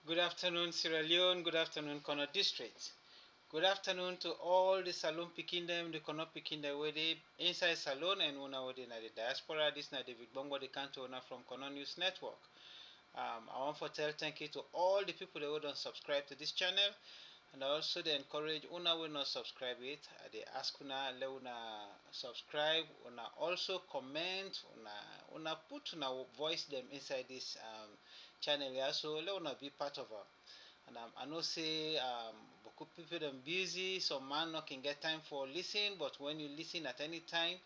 Good afternoon, Sierra Leone. Good afternoon, Kono District. Good afternoon to all the Salon Pikindem, the Kono Pikindem, where they inside Salon and una where they na the diaspora. This na David Bongo, the Kanto owner from Kono News Network. I want to tell thank you to all the people that don't subscribe to this channel, and also they encourage una will not subscribe it. They ask una let una subscribe, una also comment, una put una voice them inside this channel here, so let una be part of it. And I know say beaucoup people them busy, some man not can get time for listen, but when you listen at any time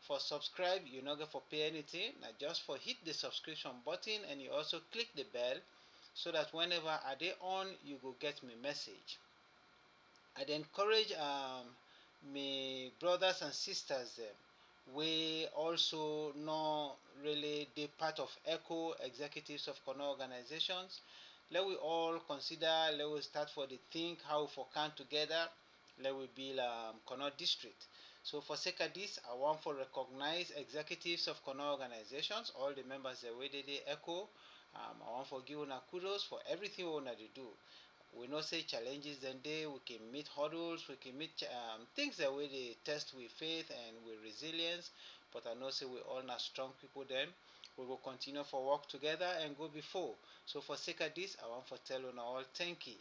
for subscribe, you're not going to pay anything. Now just for hit the subscription button and you also click the bell so that whenever I they on, you go get me message. I'd encourage my brothers and sisters them we also not really the part of ECHO executives of Kono organizations. Let we all consider, let we start for the think how for come together, let we build Kono district. So for sake of this, I want to recognize executives of Kono organizations, all the members that we did ECHO. I want to give una kudos for everything we wanna do. We know say challenges then day, we can meet hurdles, we can meet things that we they test with faith and with resilience. But I know say we all not strong people then. We will continue for work together and go before. So for sake of this, I want to tell you all thank you.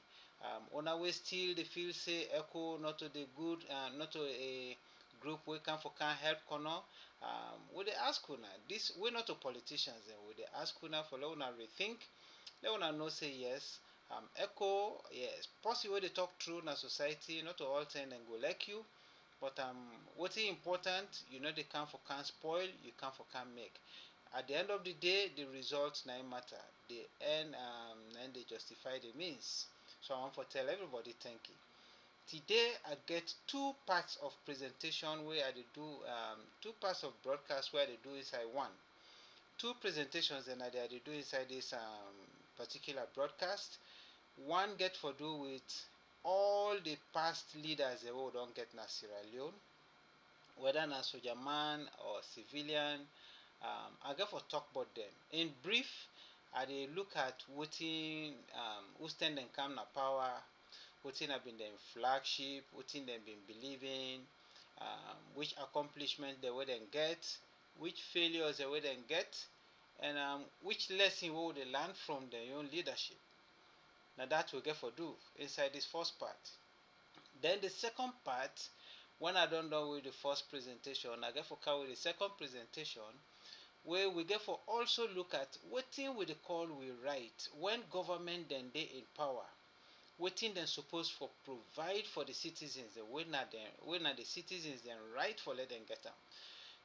On our way still the feel say ECHO not to the good, not to a group we can help Kono. We they ask una this we're not a politicians then we they ask una for let una rethink, let una know say yes. ECHO, yes, possibly they talk through in a society, not all time and go like you, but what is important, you know they can spoil, you can make. At the end of the day, the results now matter. The end and they justify the means. So I want to tell everybody thank you. Today I get two parts of presentation where I do two parts of broadcast where they do inside one. Two presentations and I do inside this particular broadcast. One get for do with all the past leaders they will don't get na Sierra Leone, whether na soldier man or civilian. I get for talk about them. In brief, I they look at what who stand and come na power, what have been their flagship, what them been believing, which accomplishment they wouldn't get, which failures they wouldn't get, and which lesson will they learn from their own leadership. Now that we get for do inside this first part. Then the second part, when I don't know with the first presentation, I get for carry the second presentation, where we get for also look at what thing we call we right when government then they in power. What thing then supposed for provide for the citizens, the when are the citizens then right for let them get them.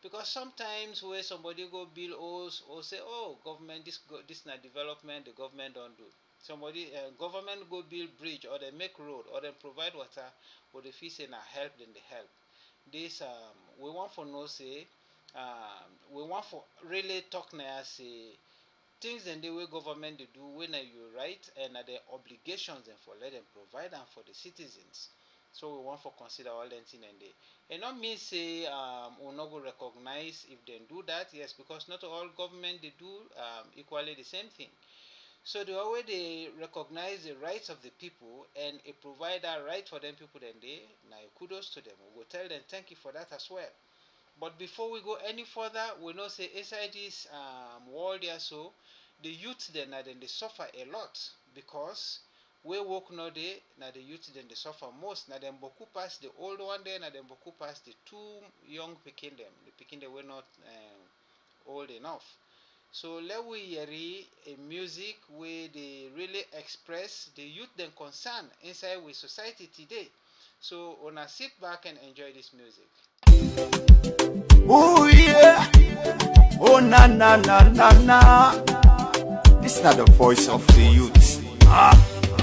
Because sometimes where somebody go bill us or say, oh government this not development, the government don't do. Somebody government go build bridge or they make road or they provide water or the fee say na help then they help. This we want for no say we want for really talk now say things and the way government they do when you right and the obligations and for let them provide them for the citizens. So we want for consider all them thing and they and not mean say we not go recognize if they do that, yes, because not all government they do equally the same thing. So the way they recognize the rights of the people and provide that right for them people then they now kudos to them. We will tell them thank you for that as well. But before we go any further, we know say inside this world here so the youth then they suffer a lot because we work now they now the youth then they suffer most. Now them boku pass the old one there, now them boku pass the two young picking them. The picking they were not old enough. So let we hear a music where they really express the youth then concern inside with society today. So wanna sit back and enjoy this music. Oh yeah, oh na na na na na. This is not the voice of the youth.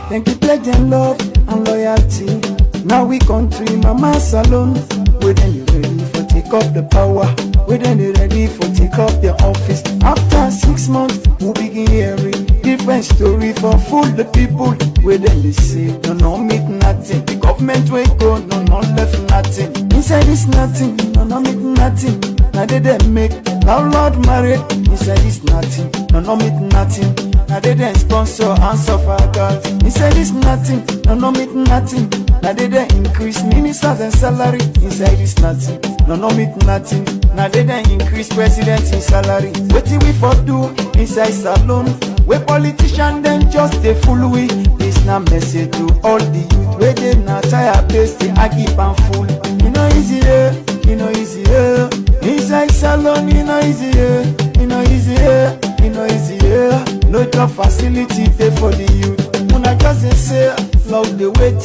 Thank you, pledge and love and loyalty. Now we country, mama salon. We then you ready for take up the power. We then you ready for take up the office. After 6 months, we begin hearing different story for fool the people. We then they say no meet nothing. The government will go no left nothing. Inside is nothing, no meet nothing. Now they make now Lord married. Inside is nothing, no meet nothing. Now they then sponsor and suffer girls. He said it's nothing, no meet nothing. Now they then increase ministers and salary. Inside this nothing, no meet nothing. Now they then increase presidents in salary. What we for do inside salon? Where politicians then just they fool we. This now message to all the youth where they not tire base they argue and fool. You know easier, you know easier. Inside salon, you know easier, you know easier, you know easier. No job facility there for the youth. When I just say love the wait.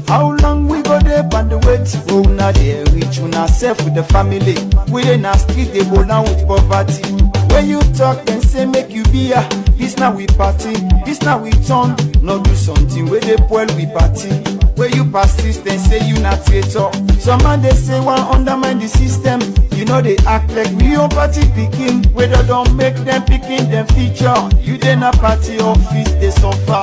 How long we go there on the wait? Oh, now they rich, we not safe with the family. We in a street, they go down with poverty. When you talk, then say make you be here. This now we party, this now we turn. No do something where they spoil we party. Where you persist, then say you not traitor. Some man they say one undermine the system. You know they act like we own party picking. Whether don't make them picking them feature. You then a party office, they suffer.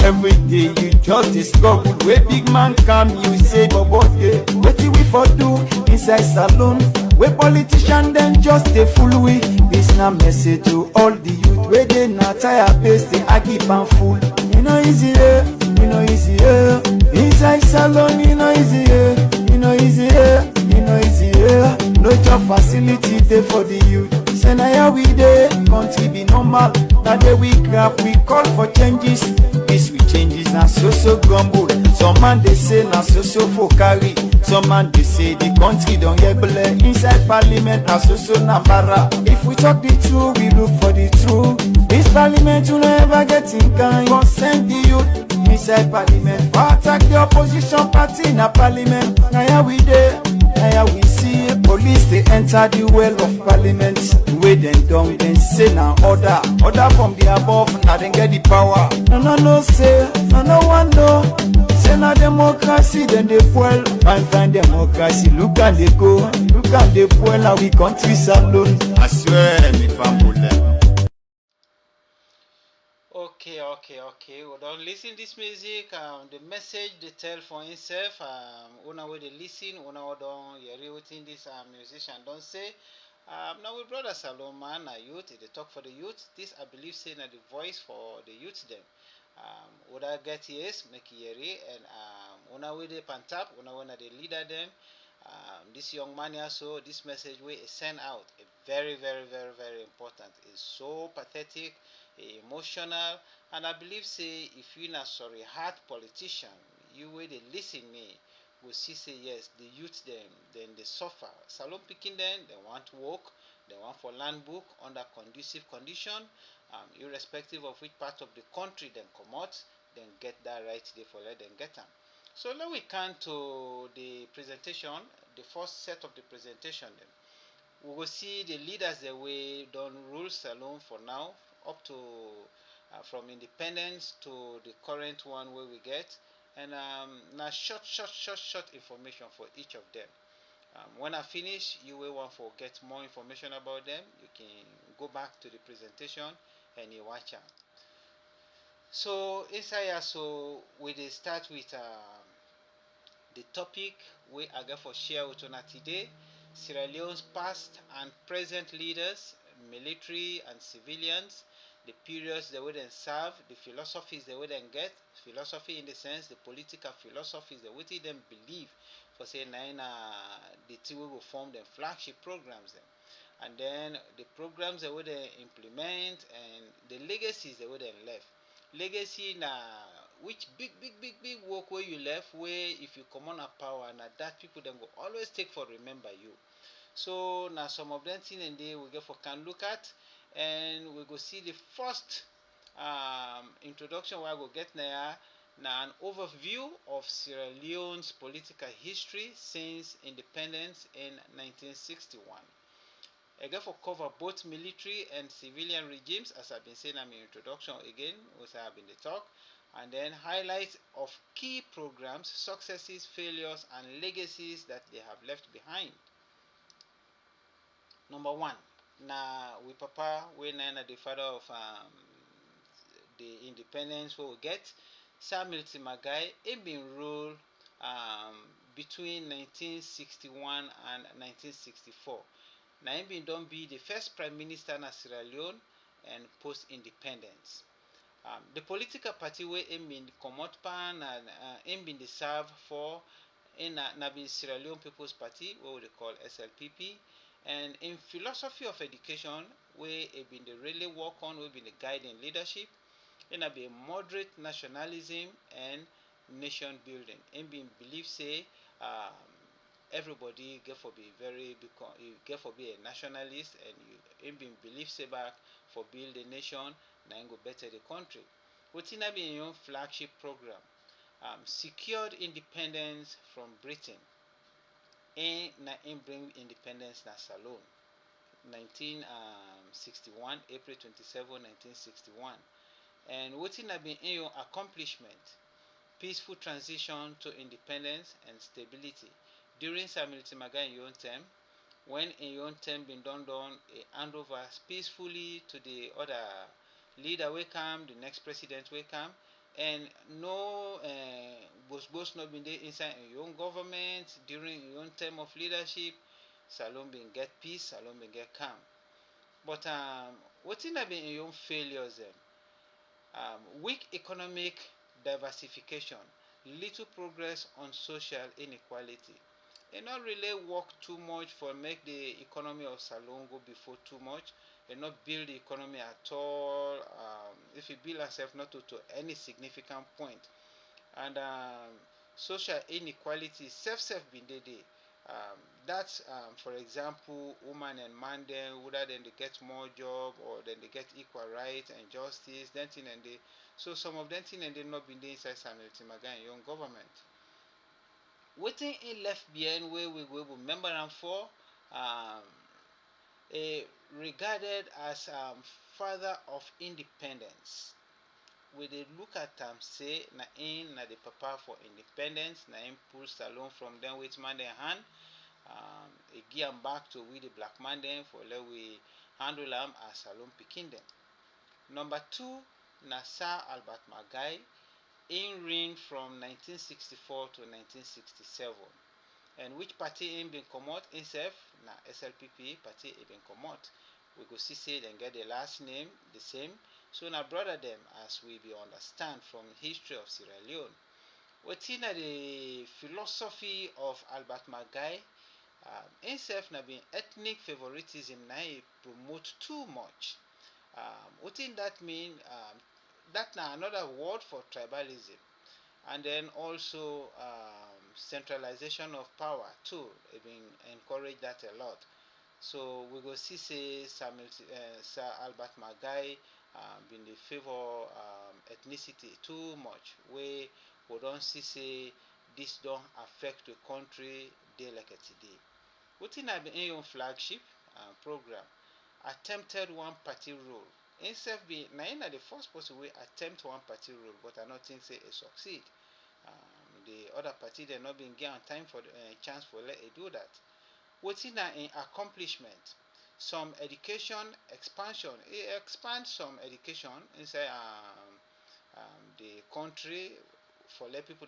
Every day you just a struggle. Where big man come, you say bobo day. What do we for do inside salon? Where politicians then just a fool we. This na message to all the youth. Where they not tired base, they argue and fool. You know easier, you know easier. Inside salon, you know easier, you know easier, you know easier. No job facility there for the youth. Say now here we there, country be normal. Now there we grab, we call for changes. This we changes now so grumble. Some man they say now so for carry. Some man they say the country don't able inside parliament now so navara. If we talk the truth, we look for the truth. This parliament will never get in kind. Consent the youth inside parliament. For attack the opposition party in a parliament. Now here we there, now here we see police they enter the well of parliament. Way them down, then say now order from the above. Now then get the power. No say, no one know. Say now democracy, then they fuel. Find democracy. Look and they go, look and they fuel. Now we country alone. I swear, me family. Okay. We don't listen this music. The message they tell for himself. Una way they listen. Una don't hear everything this musician don't say. Now we brother Salomon, a youth. They talk for the youth. This I believe saying the voice for the youth them. Oda get yes, make yeri and una way they pantap. Una wanna the leader them. This young man here, so this message we send out a very important. It's so pathetic, emotional, and I believe say if you not sorry heart politician, you will they listen me will see say yes the youth them then they suffer. Salon picking them they want to work, they want for land book under conducive condition, irrespective of which part of the country them come out, then get that right there for let them get them. So now we come to the presentation, the first set of the presentation. Then we will see the leaders that we don't rule Salon for now, up to from independence to the current one where we get, and now short information for each of them. When I finish, you will want to get more information about them. You can go back to the presentation and you watch them. So inside here, so we will start with the topic we are going to share with you today. Sierra Leone's past and present leaders, military and civilians, the periods they would serve, the philosophies they would get, philosophy in the sense the political philosophies they would them believe for say nine the two will form them flagship programs them. And then the programs they would implement and the legacies they would left. Legacy na which big work where you left where if you come on a power na that people then go always take for remember you. So now some of them thing and they we get for can look at and we go see the first introduction where I go get now an overview of Sierra Leone's political history since independence in 1961. I get for cover both military and civilian regimes, as I've been saying in my introduction again, as I have been the talk, and then highlights of key programs, successes, failures, and legacies that they have left behind. Number one, now we papa we na the father of the independence we will get. Sir Milton Margai, he been ruled between 1961 and 1964. Now he been done be the first prime minister in Sierra Leone and post-independence. The political party where him been comot pan and him been serve for in na Sierra Leone People's Party, what we call SLPP, and in philosophy of education, where he been the really work on, we been the guiding leadership, and be moderate nationalism and nation building. Him been believe say everybody get for be very become you get for be a nationalist, and you him been believe say back for build a nation, na go better the country. Wetin be your own flagship program? Secured independence from Britain. And na him bring independence na Salone. 1961, April 27, 1961. And wetin be your accomplishment? Peaceful transition to independence and stability. During Sir Milton Margai in your own term, when in your own term been done, a handover peacefully to the other leader will come, the next president will come, and no boss not been there inside your own government during your own term of leadership. Salon been get peace, Salon been get calm. But what have been your own failures then? Weak economic diversification, little progress on social inequality. They not really work too much for make the economy of Salon go before too much. They not build the economy at all. If you build yourself not to any significant point. And social inequality, self been there. That's for example, woman and man then whether then they get more job or then they get equal rights and justice, then thing and they so some of them thing and they not been there inside Samuel Magan young government. Waiting in left behind where we go remember them for um, regarded as father of independence. We dey look at say na him na the papa for independence, na him pull Salone from them with man dem hand. He give am back to we the black man dem for let we handle am as Salone pikin dem. Number 2 na Sir Albert Margai. Him reign from 1964 to 1967. And which party him been comot himself? Na SLPP party he been comot. We go see say dem get the last name the same. So na brother them as we be understand from history of Sierra Leone. Wetin na the philosophy of Albert Margai? Himself na been ethnic favoritism na he promote too much. Wetin that mean? That na another word for tribalism. And then also centralization of power too. He been encourage that a lot. So we go see say Sir Albert Margai been dey favour ethnicity too much, wey we don see say this don affect the country dey like today. Wetin na be im own flagship program? Attempted one party rule. Himself be na him na the first person wey attempt one party rule, but I no think say e succeed. The other party dem no been get am time for chance for let e do that. Wetin na im accomplishment? Some education expansion. He expand some education inside the country for let people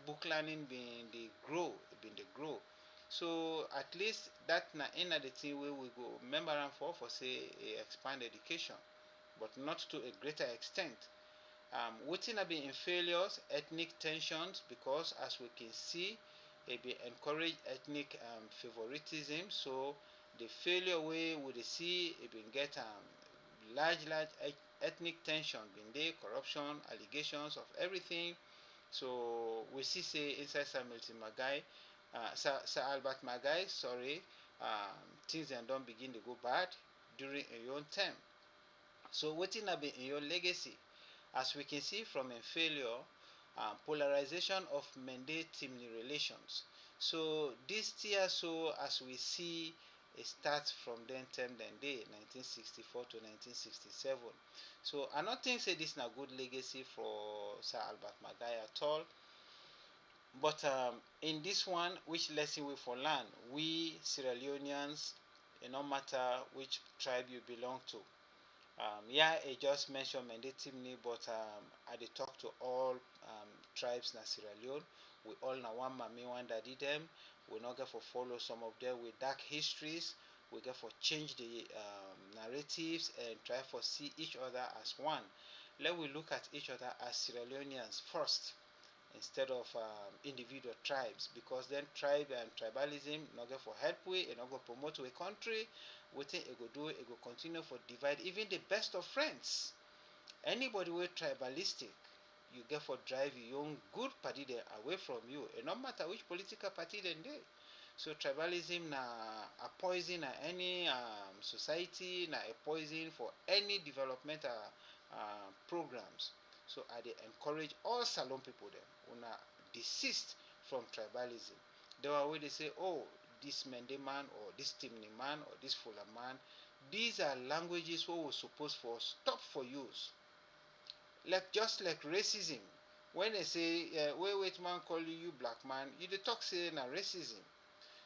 book learning been dey grow. So at least that na in the thing wey we go remember am for say he expand education, but not to a greater extent. Wetin have been in failures? Ethnic tensions, because as we can see, he be encourage ethnic favoritism. So the failure wey we dey see, he been get large ethnic tension been there, corruption, allegations of everything. So we see say inside Sir Milton Margai, Sir Albert Margai, sorry, things then don't begin to go bad during your own term. So wetin have been in your legacy? As we can see from a failure, polarization of mandate-timely relations. So this year, so as we see, it starts from then term then day 1964 to 1967. So I don't think say this is a good legacy for Sir Albert Margai at all. But in this one, which lesson we for learn? We Sierra Leoneans, no matter which tribe you belong to. I just mentioned mandatively, but I did talk to all tribes in Sierra Leone. We all know one mommy, one daddy them. We not get for follow some of them with dark histories. We get for change the narratives and try for see each other as one. let we look at each other as Sierra Leoneans first, instead of individual tribes, because then tribe and tribalism not go for help we, and not go promote a country. Wetin it go do, it go continue for divide even the best of friends. Anybody with tribalistic, you get for drive your own good party there away from you, and no matter which political party then they. So tribalism na a poison na any society, na a poison for any developmental programs. So I dey encourage all Salon people them una desist from tribalism. There are where they say, oh, this Mende man or this Timni man or this Fula man. These are languages we were supposed for stop for use. Like just like racism. When they say wait man call you black man, you dey talk say na racism.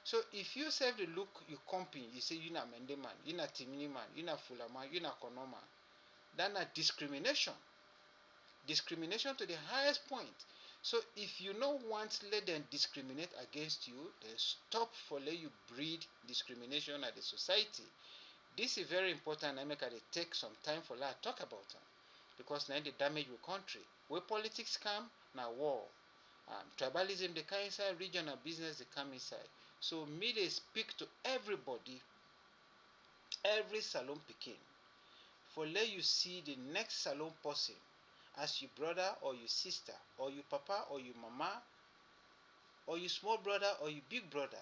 So if you say the look you comping, you say you na Mende man, you na Timni man, you na Fula man, you na Kono man. That na discrimination. Discrimination to the highest point. So if you no want let them discriminate against you, then stop for let you breed discrimination at the society. This is very important. I make it take some time for that talk about it, because now they damage your country. Where politics come, now war. Tribalism they come inside, regional business they come inside. So me they speak to everybody, every Salon Pekin, for let you see the next Salon person as your brother or your sister or your papa or your mama or your small brother or your big brother.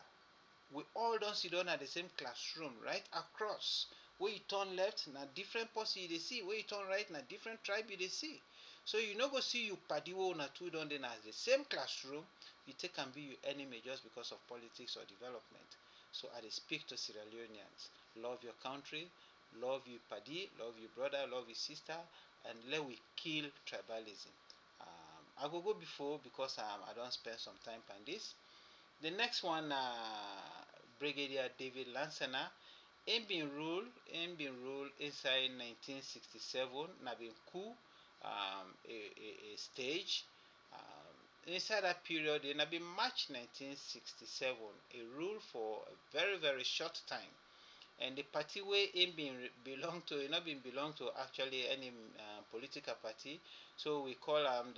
We all don't sit down at the same classroom right across. Where you turn left, na different person you dey see. Where you turn right, na different tribe you dey see. So you no go see you padiwo na two don dey as the same classroom. You take and be your enemy just because of politics or development. So I dey speak to Sierra Leoneans. Love your country, love your padi, love your brother, love your sister, and let we kill tribalism. I go before because I don't spend some time on this. The next one, Brigadier David Lansana, him been rule inside 1967. Na been coup a stage. Inside that period, in been March 1967, a rule for a very very short time. And the party where him belong to, it not been belong to actually any political party. So we call them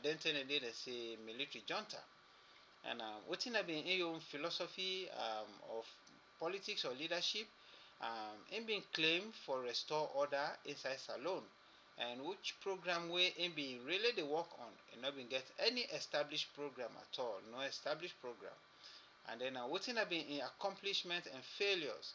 then they say military junta. And what in been in your philosophy of politics or leadership, him been claimed for restore order inside Salon. And which program where him been really they work on, and not been get any established program at all, no established program. And then what in been in accomplishment and failures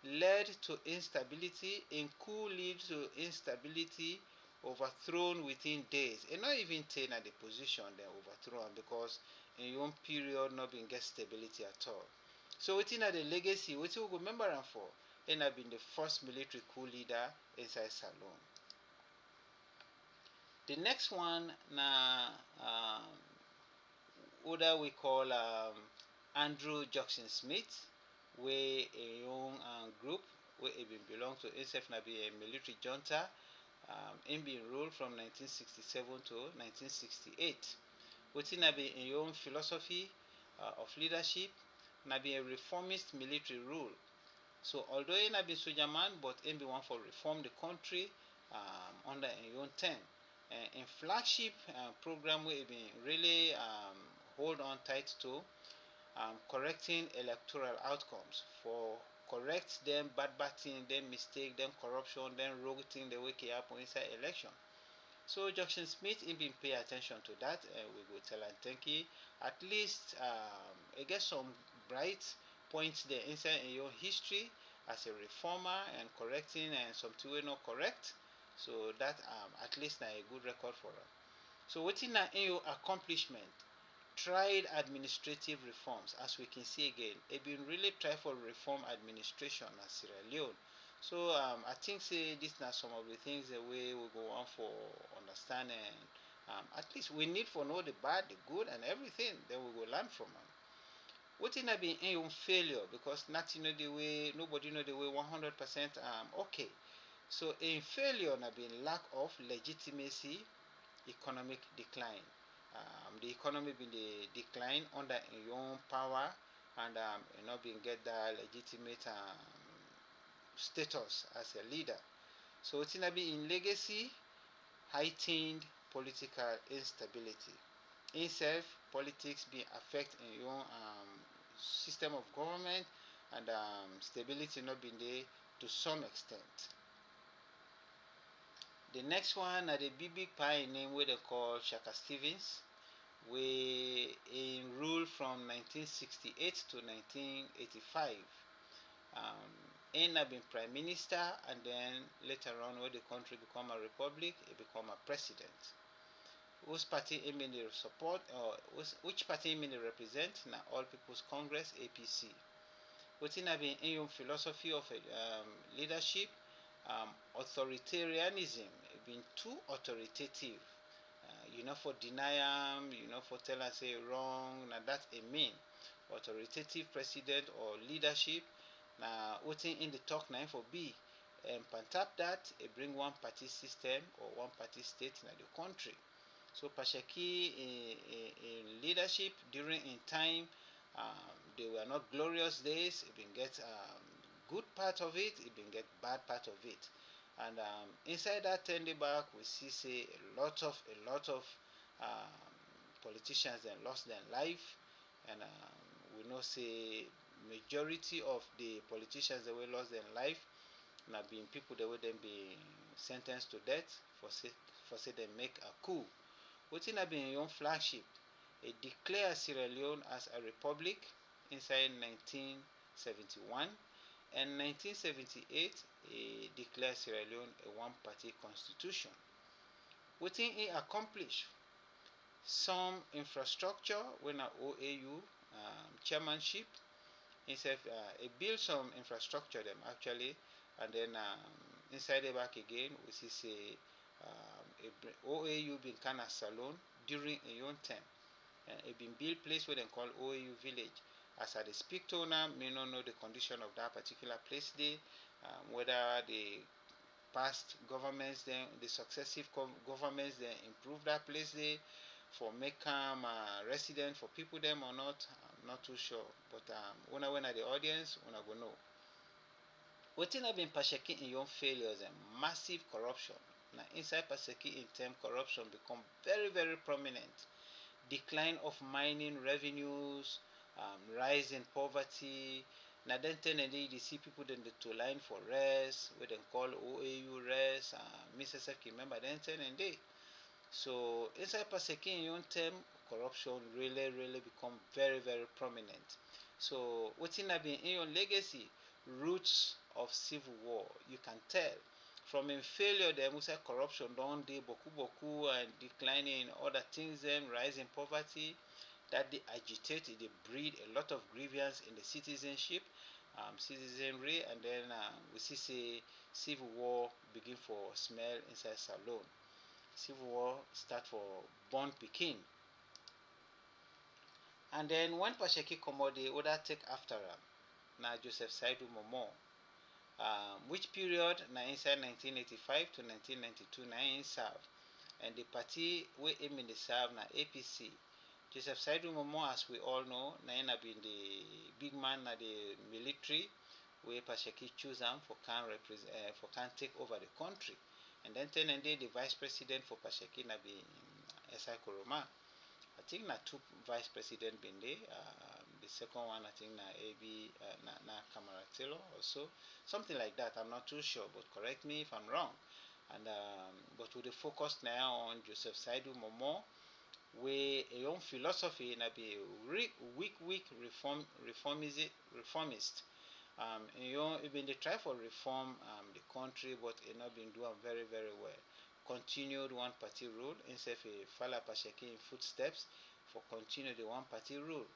led to instability, in coup lead to instability, overthrown within days. And not even take at the position they overthrown, because in your own period not been get stability at all. So within the legacy, what you remember them for, and have been the first military coup leader inside Salon. The next one na other we call Andrew Juxon-Smith, where a young group where it belong to SF na be a military junta. Him been ruled from 1967 to 1968. Within na be a young philosophy of leadership, na be a reformist military rule. So although he na be soldier man, but him be one for reform the country under a own term. In flagship program where he been really hold on tight to, correcting electoral outcomes, for correct them bad thing, them mistake, them corruption, them rogue thing the way it happen inside election. So Juxon-Smith he been pay attention to that, and we go tell and thank you. At least I get some bright points there inside in your history as a reformer and correcting and something we not correct. So that at least na a good record for us. So within na in your accomplishment, tried administrative reforms, as we can see again. It been really try for reform administration at Sierra Leone. So I think say this now some of the things the way we go on for understanding. At least we need for know the bad, the good, and everything. Then we will learn from them. What in been in your failure, because nothing know the way, nobody know the way 100% okay. So in failure na been lack of legitimacy, economic decline. The economy been the decline under your own power, and you not been get that legitimate status as a leader. So it's in legacy, heightened political instability. Itself, politics be affect in your system of government, and stability not been there to some extent. The next one are the big pie name where they call Siaka Stevens, we in rule from 1968 to 1985. Have been prime minister, and then later on, when the country become a republic, he become a president. Whose party he mean they support, or which party he mean they represent? Now, All People's Congress (APC). Within have been in philosophy of leadership, authoritarianism, been too authoritative. For deny for tell us say wrong. Now that's a mean authoritative president or leadership. Now waiting in the talk nine for B, and pantap that it bring one party system or one party state in the country. So Pashaki in leadership during in time, they were not glorious days. It been get good part of it, it been get bad part of it. And inside that 10 day back, we see a lot of politicians that lost their life, and we know say majority of the politicians that were lost their life now being people that would then be sentenced to death for say they make a coup. Within have been your flagship, it declared Sierra Leone as a republic inside 1971, and 1978 he declared Sierra Leone a one-party constitution. Within he accomplished some infrastructure when a OAU chairmanship. Instead, he built some infrastructure them actually, and then inside the back again we see say OAU been kind of salon during a own time. It been built place where they call OAU village. As I speak to now, may not know the condition of that particular place there, whether the past governments then, the successive governments then improve that place there for make them resident for people them or not. I'm not too sure, but when I went at the audience, when I go know. Wetin have been Pashaki in your failures and massive corruption. Now inside Pashaki in term corruption become very prominent. Decline of mining revenues, rise in poverty. Now then you see people then to line for rest, where they call OAU rest, Mrs. F remember then and they. So inside Paseki in your term, corruption really become very prominent. So what's have been in your legacy, roots of civil war, you can tell. From in failure, there must say corruption don't dey boku and declining other things, them rise in poverty, that they agitate, they breed a lot of grievance in the citizenry, and then we see say civil war begin for smell inside Salone. Civil war start for born Pekin. And then when Pasheki Komode, other take after him. Now Joseph Saidu Momoh. Which period? Now inside 1985 to 1992, now in serve. And the party we aim in the serve now APC. Joseph Saidu Momoh, as we all know, now have been the big man na the military, where Pasheki choose him for can take over the country. And then the vice president for Pashaki na be E.S.K Koroma. I think na two vice president been there. The second one I think na AB na Kamaratelo also, something like that. I'm not too sure, but correct me if I'm wrong. And but with the focus now on Joseph Saidu Momoh, where a own philosophy na be weak reformist. Even they try for reform the country, but it not been doing very well. Continued one party rule instead of follow Pasheki in footsteps for continue the one party rule.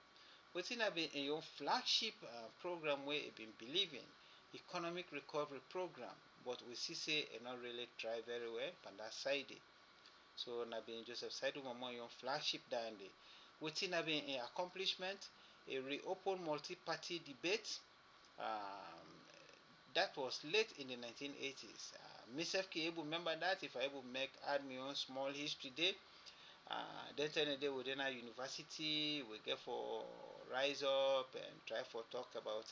Within have been in your flagship program where it been believing economic recovery program, but we see say it not really try very well on that side. So na been Joseph Saidu Momoh your flagship down there. Within have been an accomplishment, a reopen multi-party debate. That was late in the 1980s. Miss F.K. able remember that if I able make add me own small history day. Then the day within our university we get for rise up and try for talk about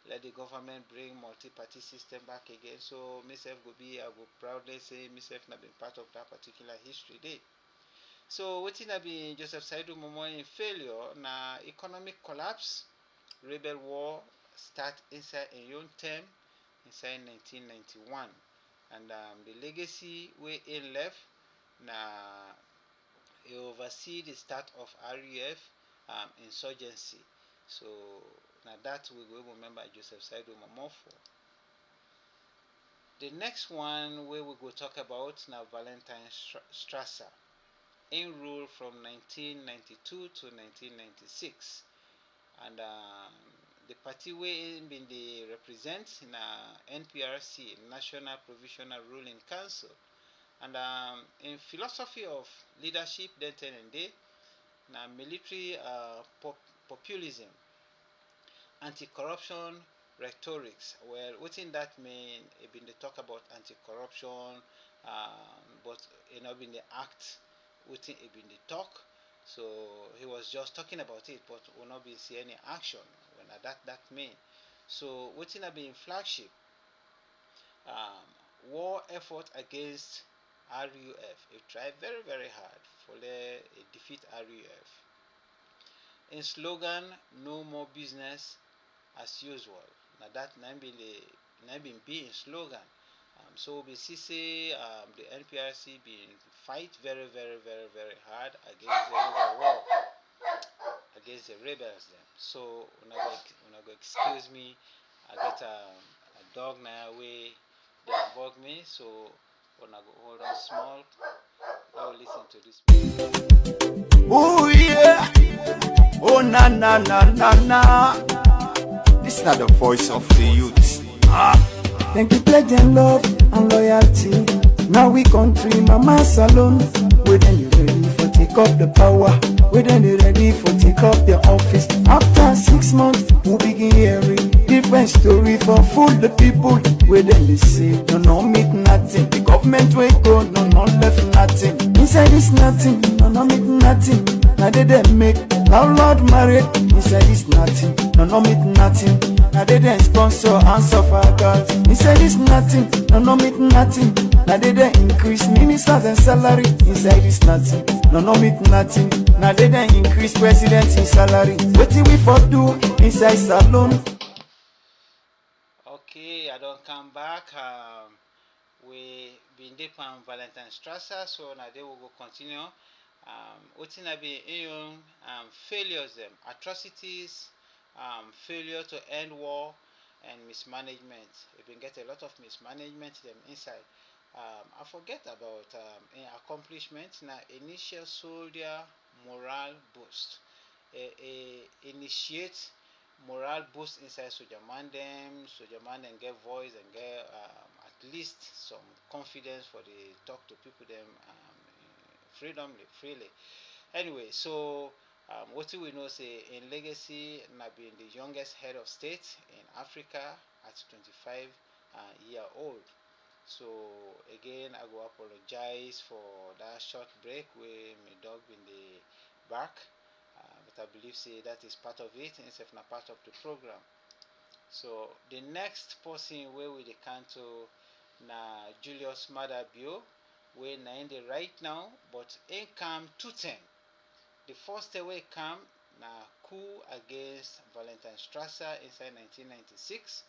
let the government bring multi-party system back again. So myself I go proudly say myself na been part of that particular history day. So wetin I be Joseph Saidu Momoh in failure na economic collapse, rebel war start inside a young term inside 1991, and the legacy wey in left na he oversee the start of RUF insurgency. So now that we go remember Joseph Saidu Momoh for. The next one where we go talk about now Valentine Strasser. In rule from 1992 to 1996, and the party where been they represent in NPRC, National Provisional Ruling Council, and in philosophy of leadership then and day, now military populism, anti-corruption rhetorics. Well, within that mean it been they talk about anti-corruption, but it not been the act within it been the talk. So he was just talking about it, but will not be see any action when that mean. So within have been flagship war effort against RUF. It tried very hard for the defeat RUF. In slogan, no more business as usual. Now that been be in slogan. So we see say the NPRC been fight very hard against the rebel war, against the rebels them. So una go excuse me, I get a dog now way they bug me, so una go hold on small. I'll listen to this music. Oh yeah, oh na na na na na. This is not the voice of the youth. Thank you, pledge and love and loyalty. Now we country, mama salon. We then you ready for take up the power. We then you ready for take up the office. After 6 months, we begin hearing different story for fool the people. We then they say, no meet nothing. The government will go, no left nothing. Inside is nothing, no meet nothing. Now they make Lord married. Inside is nothing, no meet nothing. Now they sponsor and suffer girls. Inside is nothing, no meet nothing. Now they increase ministers and salary. Inside is nothing, no meet nothing. Now they increase presidents in salary. What do we for do inside salon? Okay, I don't come back. We been deep on Valentine Strasser, so now they will go continue. What's I be failures them, atrocities, failure to end war, and mismanagement. We been get a lot of mismanagement them inside. I forget about accomplishments. Now initial soldier morale boost. Initiate morale boost inside soldier man them get voice and get at least some confidence for the talk to people them freely. Anyway, so what do we know say in legacy na being the youngest head of state in Africa at 25 year old. So again I go apologize for that short break where my dog in the back. But I believe say that is part of it and it's not part of the program. So the next person where we can to na Julius Maada Bio, where na in the right now, but in come 210. The first way come na coup against Valentine Strasser inside 1996,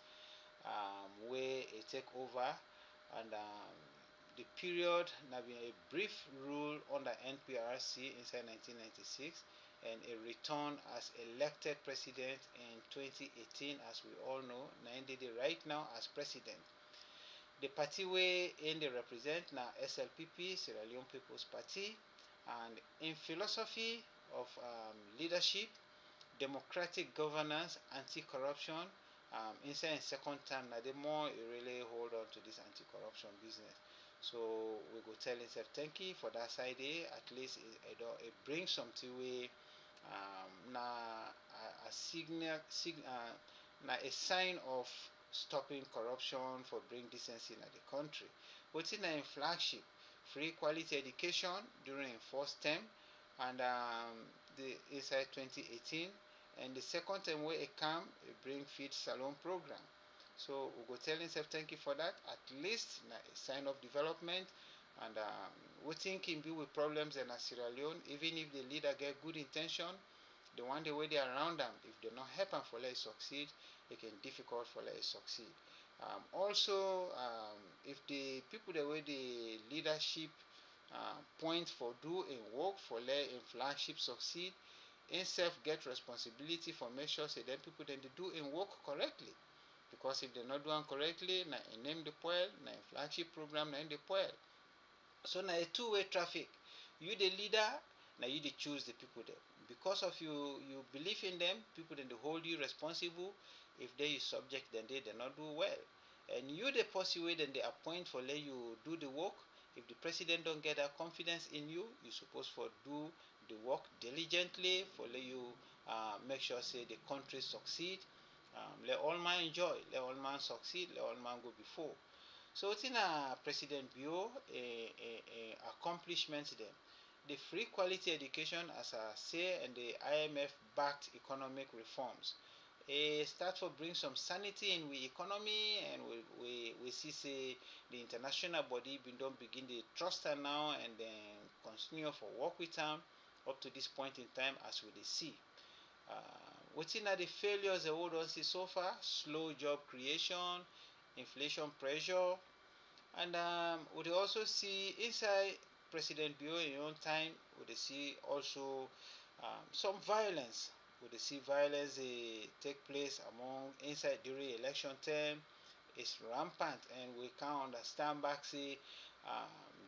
where he take over, and the period na been a brief rule under NPRC inside 1996, and a return as elected president in 2018, as we all know. Na did right now as president. The party where they represent now SLPP, Sierra Leone People's Party, and in philosophy of leadership, democratic governance, anti-corruption, inside second time, now the more you really hold on to this anti-corruption business. So we go tell himself thank you for that side. At least it brings something way a signal, a sign of stopping corruption for bring decency in the country. What's in a flagship? Free quality education during first term, and the inside 2018, And the second time where it come, it bring feed salon program. So we go tell himself thank you for that. At least a sign of development. And we think him be with problems in Sierra Leone, even if the leader get good intention, the one the way they around them, if they not help them for let it succeed, it can difficult for let it succeed. Also, if the people the way the leadership point for do and work for let in flagship succeed, himself get responsibility for make sure say them people then they do and work correctly. Because if they not doing correctly, na in name the poil, na in flagship program, na in the poil. So na a two-way traffic. You the leader, now you they choose the people there. Because of you believe in them, people then they hold you responsible. If they is subject, then they not do well. And you the possible then they appoint for let you do the work. If the president don't get that confidence in you, you supposed for do the work diligently for let you make sure say the country succeed. Let all man enjoy, let all man succeed, let all man go before. So it's in President Bio accomplishments them. The free quality education as I say and the IMF backed economic reforms. It start to bring some sanity in the economy and we see say the international body don't begin to trust her now and then continue for work with them up to this point in time as we see. Within the failures the world don't see so far, slow job creation, inflation pressure, and we also see inside President Bio in your own time, we see also some violence. We see violence take place among inside during election time. It's rampant, and we can't understand back say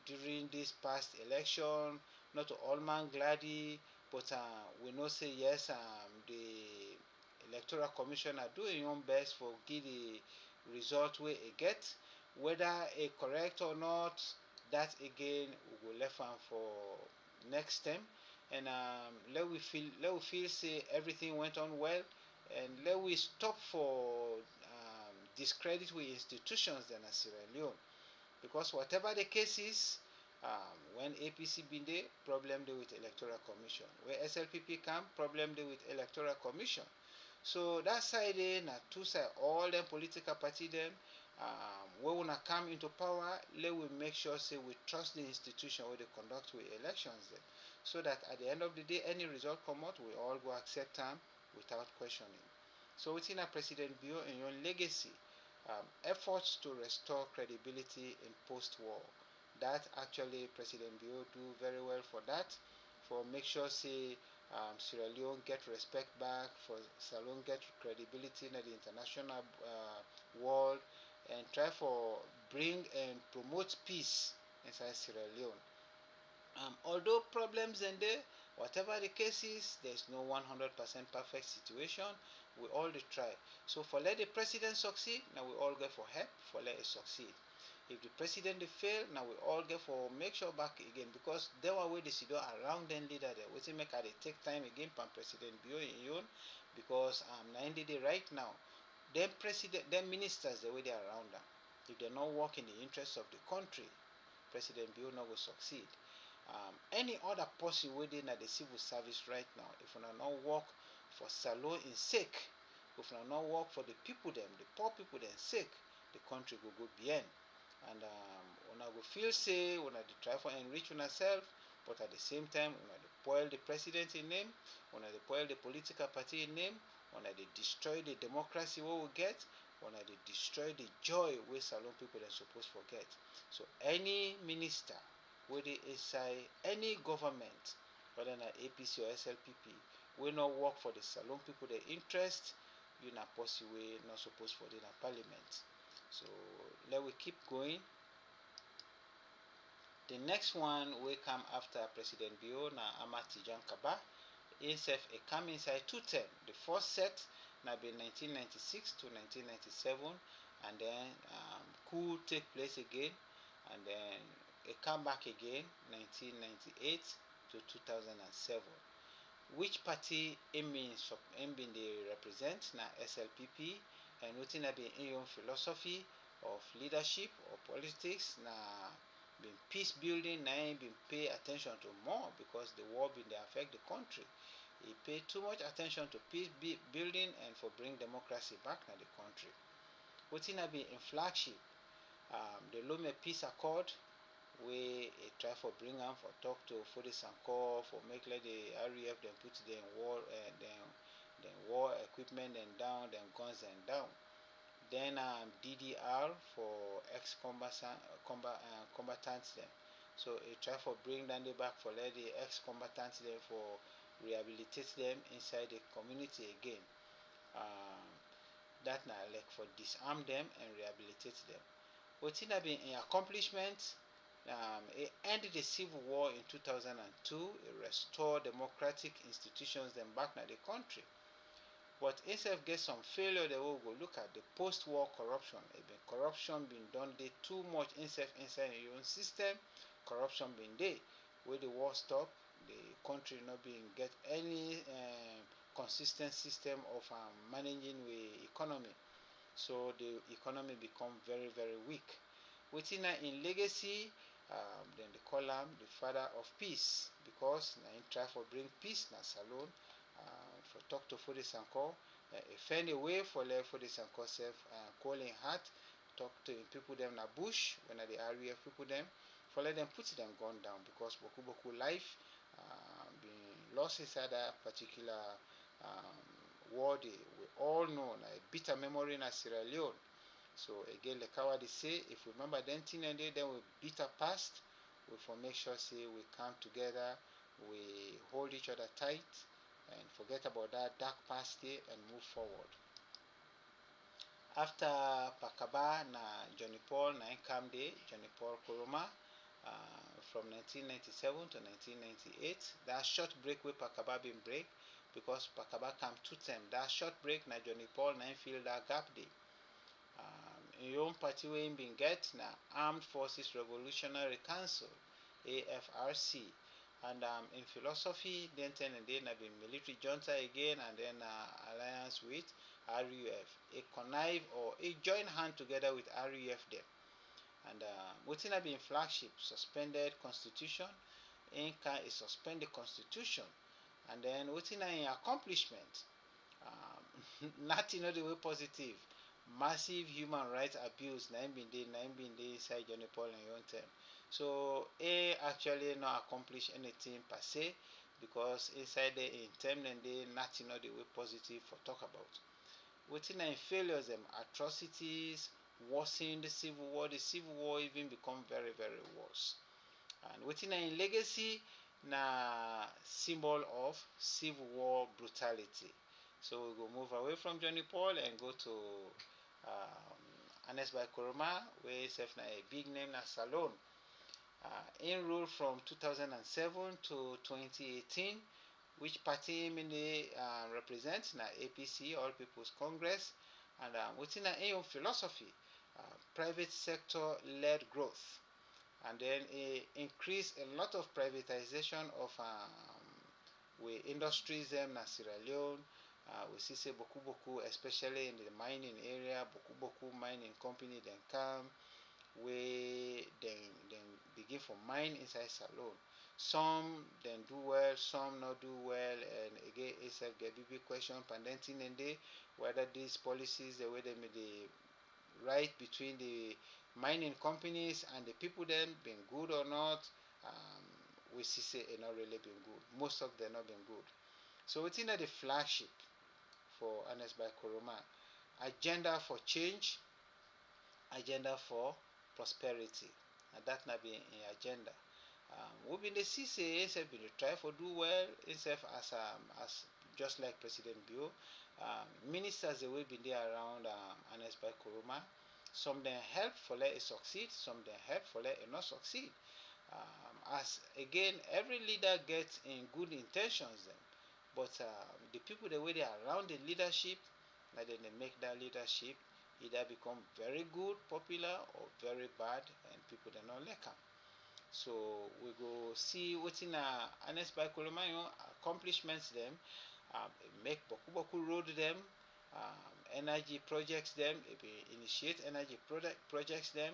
during this past election, not all man gladdy, but we know say yes, the electoral commission are doing your own best for give the result where it get. Whether it correct or not, that again we will left for next time. And let we feel say everything went on well, and let we stop for discredit with institutions than Sierra Leone. Because whatever the case is, when APC been there, problem there with electoral commission. Where SLPP come, problem there with electoral commission. So that side there, na two side, all them political party them, when we wanna come into power, let we make sure say we trust the institution where they conduct with elections then. So that at the end of the day, any result come out, we all go accept them without questioning. So within a President Bio and your legacy, efforts to restore credibility in post-war. That actually President Bio do very well for that. For make sure say Sierra Leone get respect back, for Sierra Leone get credibility in the international world, and try for bring and promote peace inside Sierra Leone. Although problems in there, whatever the case is, there's no 100% perfect situation. We all try. So for let the president succeed, now we all get for help for let it succeed. If the president fail, now we all get for make sure back again, because there were way they sit around them leader there. We make they take time again from President Bio in because now they right now. Them president, them ministers the way they are around them. If they're not working in the interest of the country, President Bio not will succeed. Any other person within the civil service right now, if we not work for Salon in sake, if we not work for the people them, the poor people them sake, the country will go behind. And when I go feel say, when I try for enrich ourselves, but at the same time, when I spoil the president in name, when I spoil the political party in name, when I destroy the democracy what we get, when I destroy the joy we Salon people are supposed to forget. So any minister, whether inside any government, whether na APC or SLPP, we not work for the Salon people their interest, you not possible not supposed for the parliament. So let we keep going. The next one will come after President Bio na Ahmad Tejan Kabbah. Himself a come inside two term. The first set na be 1996 to 1997, and then coup take place again, and then it come back again 1998 to 2007. Which party him been they represent na SLPP, and nothing na been in your philosophy of leadership or politics na been peace building, na been pay attention to more because the war been they affect the country. He paid too much attention to peace building and for bring democracy back in the country. Wetin have been in flagship, the Lome Peace Accord, wey e try for bring am for talk to Fode Sanko for make let the REF dem put dem war war equipment dem down, dem guns dem down. Then DDR for ex-combatants dem. So e try for bring them back for let the ex-combatants dem for rehabilitate them inside the community again. That na like for disarm them and rehabilitate them. Wetin have been in accomplishment, it ended the civil war in 2002, it restored democratic institutions then back in the country. But itself get some failure that we will go look at the post-war corruption. Corruption been done dey too much inside your own system. Corruption been there. Where the war stop, the country not being get any consistent system of managing the economy. So the economy become very, very weak. Within in legacy, then they call him the father of peace, because he try for bring peace na Salone, for talk to Fode Sanko, find a way for let Fode Sanko self calling heart, talk to people them na bush, when the REF people them, for let them put them gun down, because boku life been lost inside that particular war. We all know a bitter memory in Sierra Leone. So again, like how they say, if we remember then thing and then we bitter past, we for make sure say we come together, we hold each other tight, and forget about that dark past day and move forward. After Kabbah na Johnny Paul na come day, Johnny Paul Koroma, from 1997 to 1998. That short break where Kabbah been break, because Kabbah come 2 times. That short break na Johnny Paul na fill that gap day. In your own party where him been get na Armed Forces Revolutionary Council, AFRC. And in philosophy, then and then have been military junta again, and then alliance with RUF. A connive or a join hand together with RUF them. And within have been flagship, suspended constitution. Inca is suspend the constitution. And then within an accomplishment, nothing not the way positive. Massive human rights abuse, 9 been day inside Johnny Paul and your own term. So actually not accomplish anything per se, because inside the in term and they nothing not the way positive for talk about. Within in failures them atrocities, worsening the civil war even become very, very worse. And within in legacy na symbol of civil war brutality. So we go move away from Johnny Paul and go to Ernest Bai Koroma, where itself na a big name na Salone. In rule from 2007 to 2018, which party him represent na APC, All People's Congress, and within in philosophy, private sector led growth, and then increase a lot of privatization of we industries them na Sierra Leone. We see say boku, especially in the mining area, boku mining company then come, where then begin for mine inside Salone. Some then do well, some not do well, and again it's a big question pending in day whether these policies, the way they made the right between the mining companies and the people them been good or not. We see say it not really been good. Most of them not been good. So within the flagship for Ernest Bai Koroma, agenda for change, agenda for prosperity, and that not be in agenda. We been the see say himself been try for do well himself as just like President Bio. Ministers they will be there around Ernest Bai Koroma. Some then help for let it succeed, some then help for let it not succeed. As again, every leader gets in good intentions then, but the people the way they are around the leadership, like then they make that leadership either become very good, popular, or very bad, and people they not like them. So we go see what's in Ernest Bai Koroma accomplishments them, make boku road them, energy projects them, initiate energy projects them,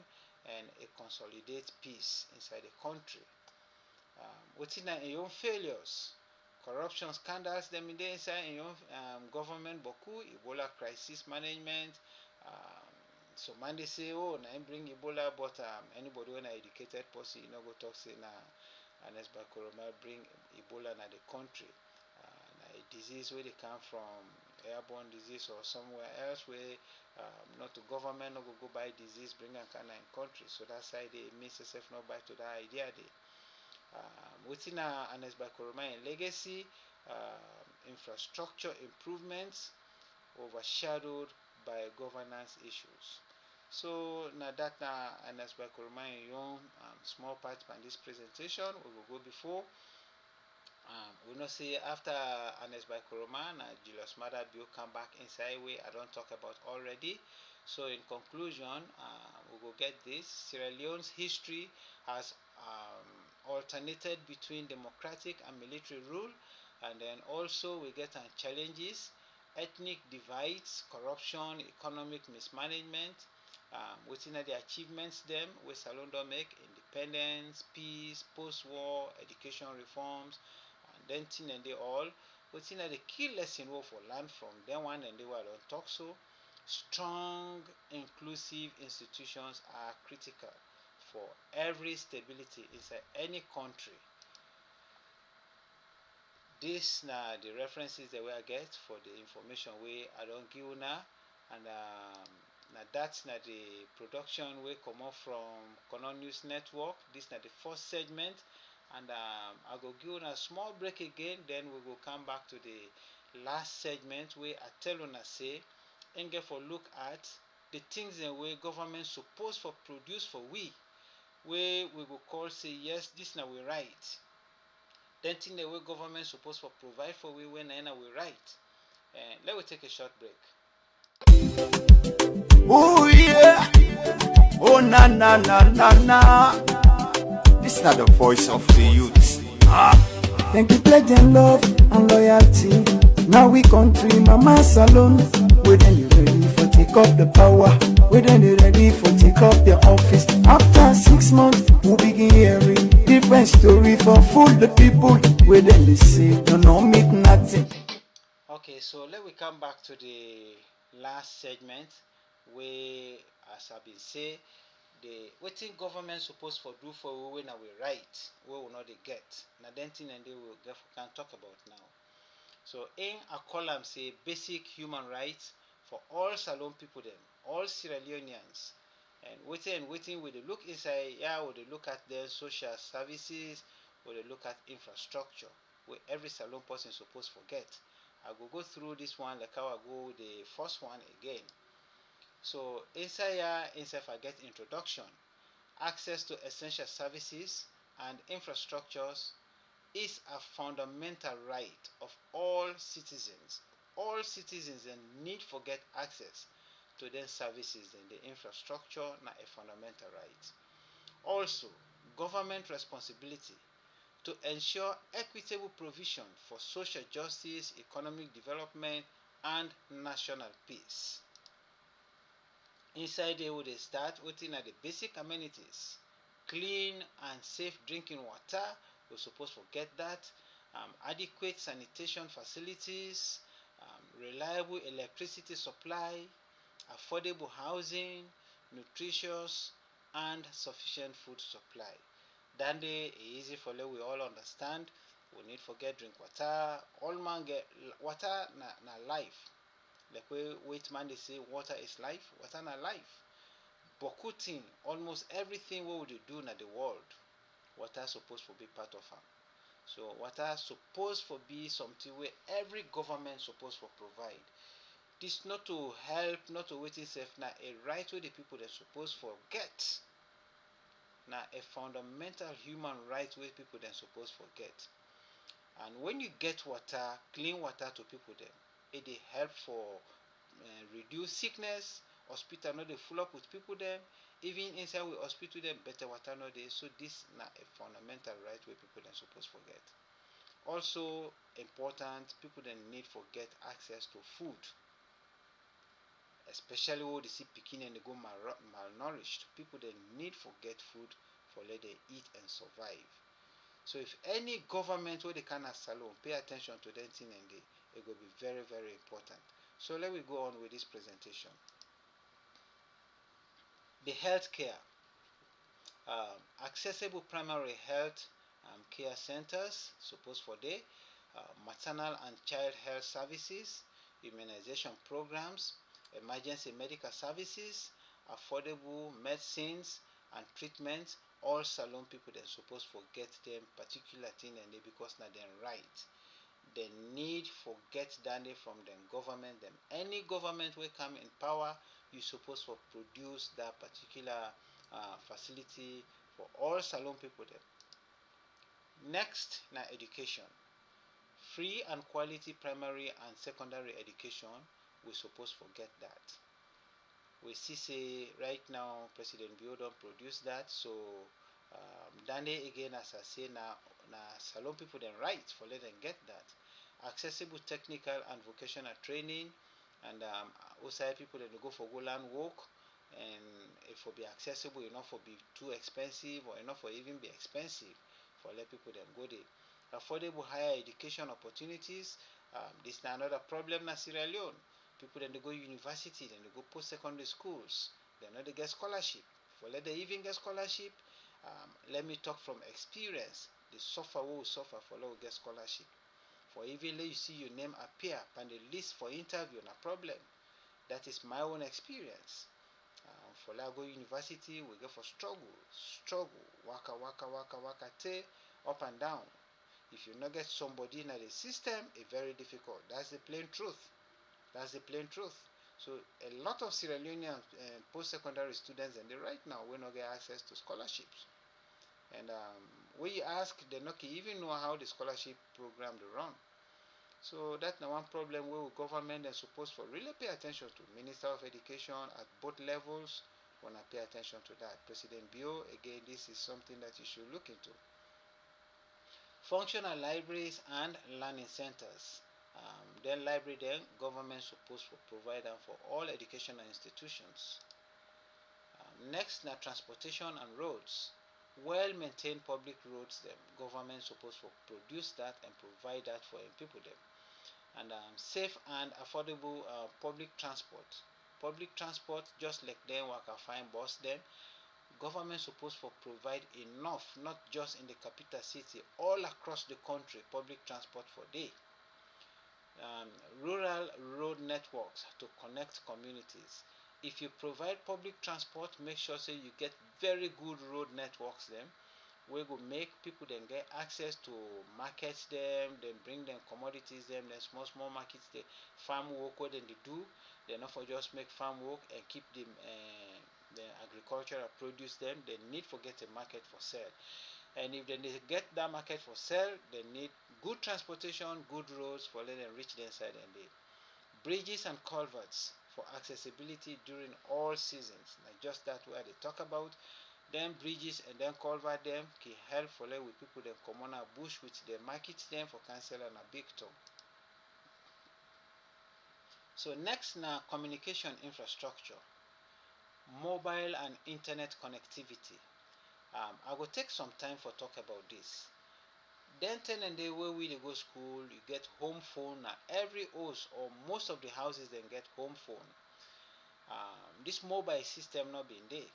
and consolidate peace inside the country. What's in your own failures? corruption scandals them in the inside government boku Ebola crisis management. So man they say, oh, na him bring Ebola, but anybody when a educated person, go talk say na Ernest Bai Koroma bring Ebola na the country. Na a disease where they come from, airborne disease or somewhere else where not the government no go buy disease bring am kind in country. So that's why they miss itself not buy to that idea they. Within Ernest Bai Koroma in legacy, infrastructure improvements overshadowed by governance issues. So now that Ernest Bai Koroma in young small part from this presentation, we will go before. We know say after Ernest Bai Koroma, Julius Maada Bio come back inside way I don't talk about already. So in conclusion, we will get this. Sierra Leone's history has alternated between democratic and military rule, and then also we get challenges, ethnic divides, corruption, economic mismanagement. Within the achievements them we Salon don make independence, peace, post-war, education reforms, and then thing and they all. Within the key lesson we for learn from them one and they were don't talk so. Strong, inclusive institutions are critical for every stability inside any country. This na the references that we get for the information we I don't give una, and now that's na the production we come off from Kono News Network. This na the first segment, and I go give una a small break again. Then we will come back to the last segment where I tell una say and get for look at the things in way government supposed for produce for we will call say yes this na we right. Then thing the way government supposed for provide for we when we right. Let me take a short break. Oh yeah. Oh na na na na na. This is not the voice of the youth. Thank you, pledge and love and loyalty. Now we country, mama salon. We then you ready for take up the power. We then you ready for take up the office. After 6 months, we begin hearing different story for fool the people. We then they say, no make nothing. Okay, so let we come back to the last segment where, as I've been say, the what thing government supposed for do for we when we right, we will not they get. Now then thing and they will get can talk about now. So in a column say basic human rights for all Salon people them, all Sierra Leoneans. And waiting with the look inside, yeah, with the look at their social services, with the look at infrastructure, where every Salon person supposed forget. I will go through this one like how I go the first one again. So inside I get introduction, access to essential services and infrastructures is a fundamental right of all citizens. All citizens need for get access to their services and the infrastructure na a fundamental right. Also, government responsibility to ensure equitable provision for social justice, economic development, and national peace. Inside there would they start within the basic amenities, clean and safe drinking water. We're supposed to get that. Adequate sanitation facilities, reliable electricity supply, affordable housing, nutritious and sufficient food supply. Then they easy for we all understand. We need to get drink water. All man get water na life. Like wait man they say water is life, water na life. Bokutin, almost everything what would you do in the world, water supposed to be part of them. So water supposed to be something where every government supposed to provide. This not to help, not to wait itself now a right where the people that supposed to get. Now a fundamental human right where people then supposed to get. And when you get water, clean water to people then, it they help for reduce sickness. Hospital not they full up with people then. Even inside we hospital them better water not they. So this not a fundamental right where people then supposed to get. Also important, people then need for get access to food, especially when they see picking and they go malnourished. People then need for get food for let they eat and survive. So if any government where they can as salon pay attention to that thing and it will be very, very important. So let me go on with this presentation. The healthcare. Accessible primary health care centers, suppose for day, maternal and child health services, immunization programs, emergency medical services, affordable medicines and treatments. All salon people they suppose forget them particular thing and they because na them right. They need forget that from them government them. Any government will come in power, you suppose for produce that particular facility for all salon people them. Next, na education. Free and quality primary and secondary education, we suppose forget that. We see say right now President Bio don't produce that, so Dande again as I say na salon people then right for let them get that. Accessible technical and vocational training, and outside people then go for go land work, and it will be accessible enough for be too expensive or enough for even be expensive for let people then go there. Affordable higher education opportunities. This is another problem na Sierra Leone. People then they go university, then they go post secondary schools. They know they get scholarship. For let they even get scholarship, let me talk from experience. The suffer will suffer for let get scholarship. For even let you see your name appear on the list for interview, no problem. That is my own experience. For let go university, we go for struggle, waka waka waka waka, te up and down. If you not get somebody in the system, it's very difficult. That's the plain truth. That's the plain truth. So a lot of Sierra Leonean post-secondary students and they right now will not get access to scholarships. And when you ask, they not even know how the scholarship program they run. So that's the one problem where government is supposed to really pay attention to. Minister of Education at both levels want to pay attention to that. President Bio, again, this is something that you should look into. Functional libraries and learning centers. Then library then government supposed to provide them for all educational institutions. Next na transportation and roads. Well maintained public roads them government supposed to produce that and provide that for people them. And safe and affordable public transport. Public transport just like them waka fine bus them. Government supposed to provide enough, not just in the capital city, all across the country, public transport for day. Rural road networks to connect communities. If you provide public transport, make sure say you get very good road networks them. We go make people then get access to markets them, then bring them commodities them, then small markets the farm work what then they do. They not for just make farm work and keep them the agricultural produce them. They need to get a market for sale. And if they get that market for sale, they need good transportation, good roads for let them reach the inside and they bridges and culverts for accessibility during all seasons. Like just that where they talk about them bridges and then culvert them can help for let with people them come on a bush which they market them for cancel and a big town. So next now communication infrastructure, mobile and internet connectivity. I will take some time for talk about this. Then 10 and day where we go school, you get home phone. Now every house or most of the houses then get home phone. This mobile system not being there.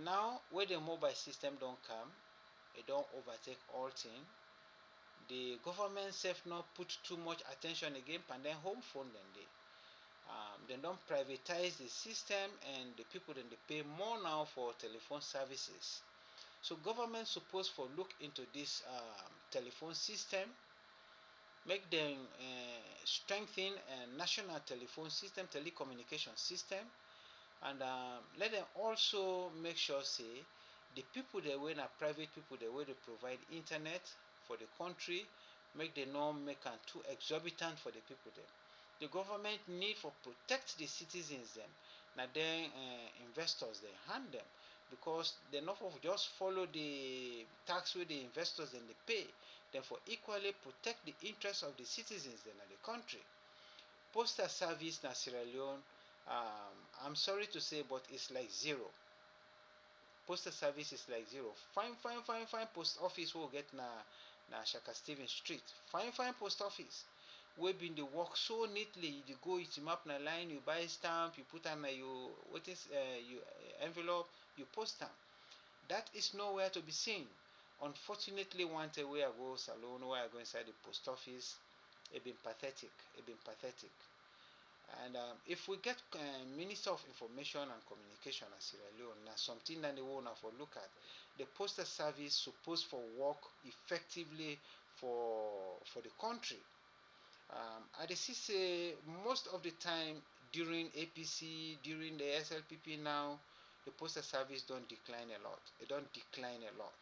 Now where the mobile system don't come, it don't overtake all things. The government self not put too much attention again and then home phone then they. They don't privatize the system and the people then they pay more now for telephone services. So government supposed for look into this telephone system, make them strengthen a national telephone system, telecommunication system, and let them also make sure say the people they were na private people they were to provide internet for the country, make them not make them too exorbitant for the people them. The government need for protect the citizens them. Now then investors they hand them because they not for just follow the tax with the investors and they pay. Therefore equally protect the interests of the citizens then of the country. Postal service na Sierra Leone, I'm sorry to say, but it's like zero. postal service is like zero. Fine post office will get na Siaka Stevens street. Fine post office. We been the work so neatly. You go, you map na line, you buy stamp, you put on your what is your envelope, you post stamp. That is nowhere to be seen. Unfortunately, one day where I go salon, where I go inside the post office, it been pathetic. It been pathetic. And if we get Minister of Information and Communication at Sierra Leone, now something that they want to look at. The postal service supposed for work effectively for the country. I see say most of the time during APC, during the SLPP now, the postal service don't decline a lot. It don't decline a lot.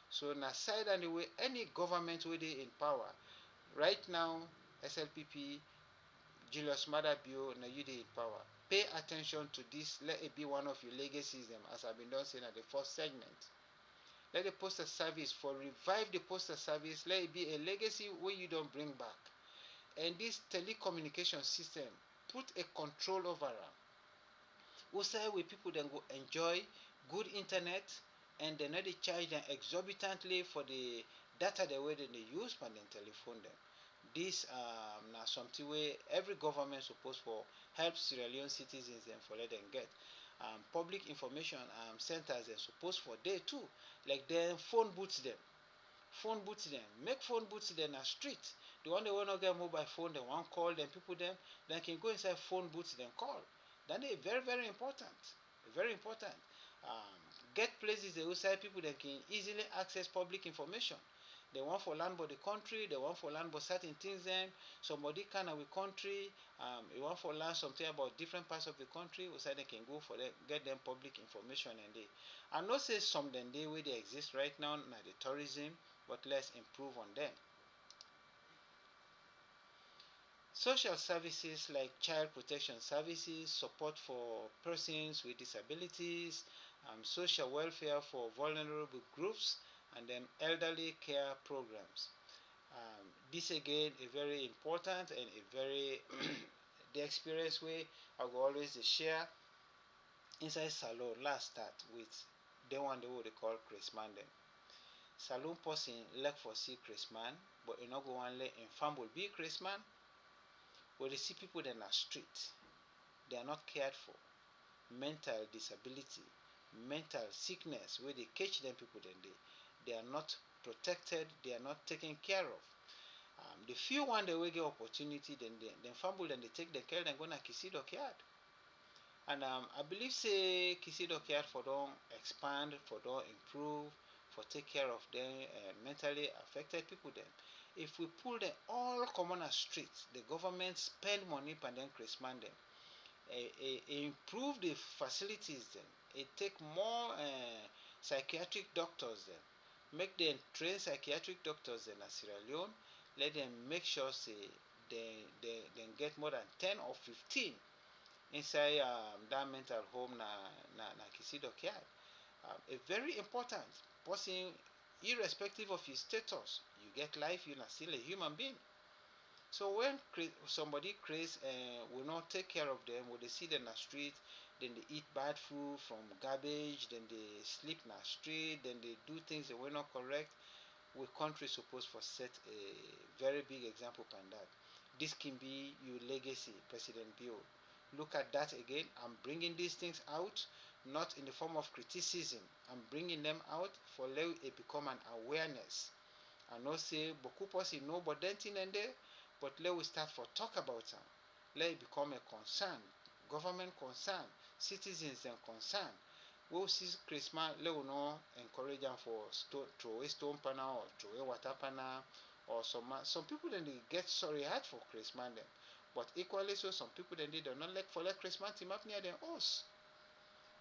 So na side and the way any government where they in power, right now SLPP, Julius Maada Bio, na you in power. Pay attention to this. Let it be one of your legacies, them as I've been done saying at the first segment. Let the postal service for revive the postal service. Let it be a legacy where you don't bring back. And this telecommunication system, put a control over them. Also, where people then go enjoy good internet, and they not charge them exorbitantly for the data the way that they use for the telephone them. This now something where every government supposed for help Sierra Leone citizens and for let them get. Public information centers are supposed for there too, like them phone booths them. Phone booths them. Make phone booths them a street. The one they want to get mobile phone, they want call them people them, they can go inside phone booths then call. That is very important. Very important. Get places they outside people that can easily access public information. They want for land by the country, they want for land by certain things them. Somebody can with country, they want for learn something about different parts of the country, outside they can go for them, get them public information and they. I not say some then they where they exist right now, now the tourism, but let's improve on them. Social services like child protection services, support for persons with disabilities, social welfare for vulnerable groups, and then elderly care programs. This again is very important and a very the experience way I will always share inside salon last start with the one they call Christman them. Saloon person like for see Christman, but you not go and let in family be Christman. But they see people in the street, they are not cared for. Mental disability, mental sickness, where they catch them people then they are not protected, they are not taken care of. The few one they will get opportunity, then family then they take the care and go na Kisido Kiad. And I believe say Kisido Kiad for don't expand, for don't improve, for take care of them mentally affected people then. If we pull them all common as streets, the government spend money on them Christmas them. Improve the facilities then. It take more psychiatric doctors then. Make them train psychiatric doctors then at Sierra Leone. Let them make sure say they get more than 10 or 15 inside that mental home na Kisido Kiad. A very important person, irrespective of his status, you get life, you're still a human being. So when somebody crazy will not take care of them, when they see them in the street, then they eat bad food from garbage, then they sleep in the street, then they do things that were not correct, we country supposed for set a very big example on that. This can be your legacy, President Bio. Look at that again. I'm bringing these things out, not in the form of criticism. I'm bringing them out for let it become an awareness. I know say beaucoup person know but then thing and there, but let we start for talk about them. Let it become a concern, government concern, citizens and concern. We'll see Christmas, let we know encourage them for throw away stone panel or throw away water panel or some people then they get sorry heart for Christmas them. But equally so some people then they do not like for let Christmas team up near their house.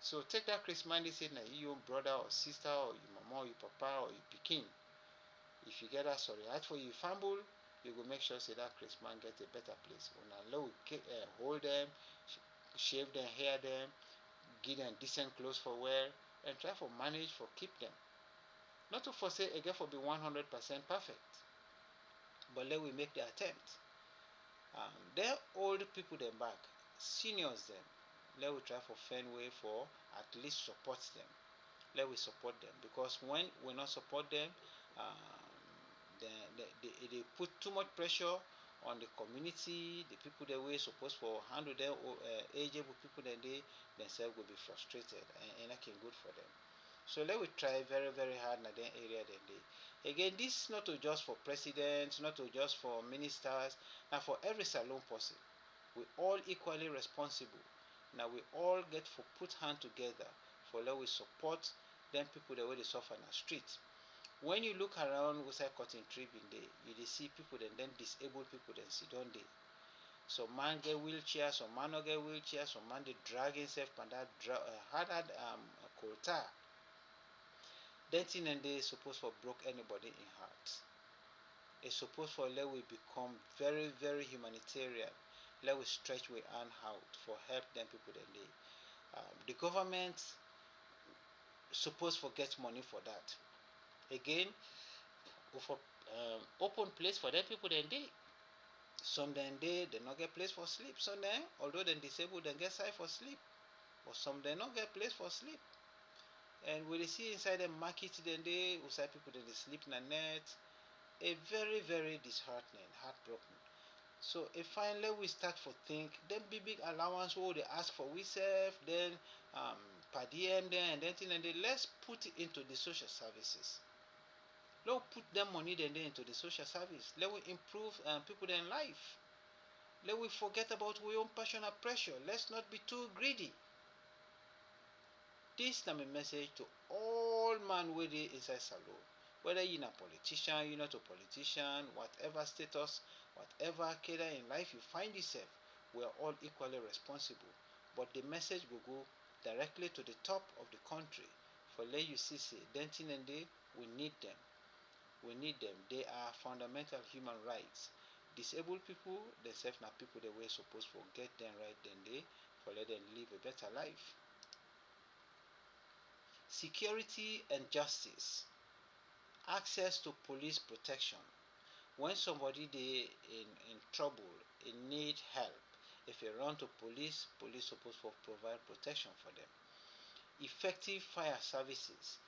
So take that Christmas they say na your brother or sister or your mama or your papa or your pikin. If you get that sorry heart for your family, you go make sure say that Christmas get a better place. Una low hold them, shave them, hair them, give them decent clothes for wear, and try for manage for keep them. Not to forsake again for be 100% perfect, but let we make the attempt. They're old people them back, seniors them. Let we try for find way for at least support them. let we support them, because when we not support them, they put too much pressure on the community, the people that we supposed for handle them, able people that they themselves will be frustrated, and that can good for them. So let we try very very hard in that area then they. Again, this not to just for presidents, not to just for ministers, and for every saloon person. We all equally responsible. Now we all get for put hand together for let we support them people the way they suffer in the street. When you look around outside cutting tree in there, you see people then disabled people then sit on there. Some man get wheelchair, some man not get wheelchair, some man they drag himself and that hard quota. That thing and they supposed for broke anybody in heart. It's supposed for let we become very very humanitarian. Let we stretch we hand out for help them people then they. The government supposed for get money for that. Again, for open place for them people then they. Some then they not get place for sleep. Some then, although they disabled, they get side for sleep. But some they not get place for sleep. And when they see inside the market then they outside people then they sleep in the net. A very very disheartening, heartbroken. So if finally we start for think, then big allowance what they ask for we serve, then per diem then and then let's put it into the social services. Let put them money then into the social service. Let we improve people in life. Let we forget about our own passion and pressure. Let's not be too greedy. This is my message to all man with the inside saloon. Whether you're a politician, you're not a politician, whatever status, whatever cadre in life you find yourself, we are all equally responsible. But the message will go directly to the top of the country. For let you see, denting and they, we need them. We need them. They are fundamental human rights. Disabled people, themselves not people that we're supposed to get them right then they, for let them live a better life. Security and justice. Access to police protection. When somebody they in trouble, in need help, if you run to police, police supposed to provide protection for them. Effective fire services.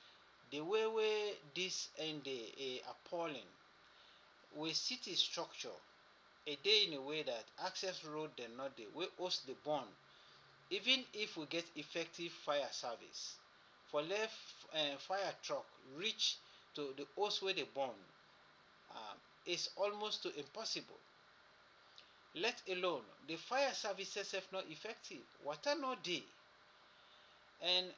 The way this and the appalling, we city structure a day in a way that access road then not there, we host the bond. Even if we get effective fire service, for left fire truck reach to the host where they burn, it's almost too impossible. Let alone the fire services have not effective. Water no day. And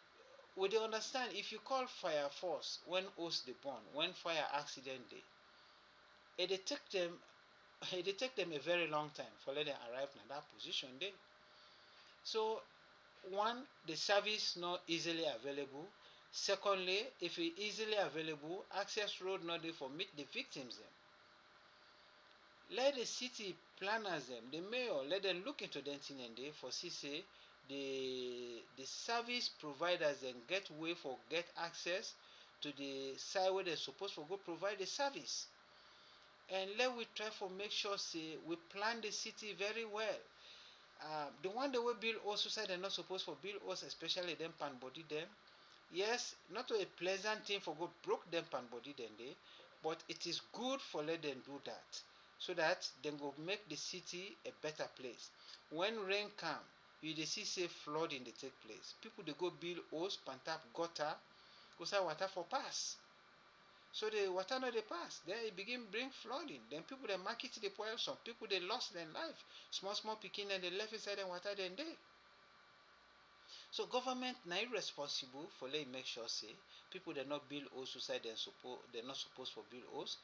we dey understand if you call fire force when host the burn, when fire accident day, it dey take them a very long time for let them arrive in that position there. So one, the service not easily available. Secondly, if it easily available, access road not there for meet the victims them. Let the city planners them, the mayor, let them look into them thing and they for see say the service providers then get way for get access to the side where they're supposed to go provide the service. And let we try for make sure say we plan the city very well. The one that will build also side they're not supposed to build us, especially them pan body them. Yes, not a pleasant thing for go broke them pan body then they, but it is good for let them do that, so that they go make the city a better place. When rain come, you dey see say flooding dey take place. People they go build hose, pan tap gutter, outside water for pass. So the water not they pass. Then it begin bring flooding. Then people they market the spoil. Some people they lost their life. Small picking and they left inside the water then they. So government now responsible for letting make sure say people they not build hose outside they're not supposed to build hose,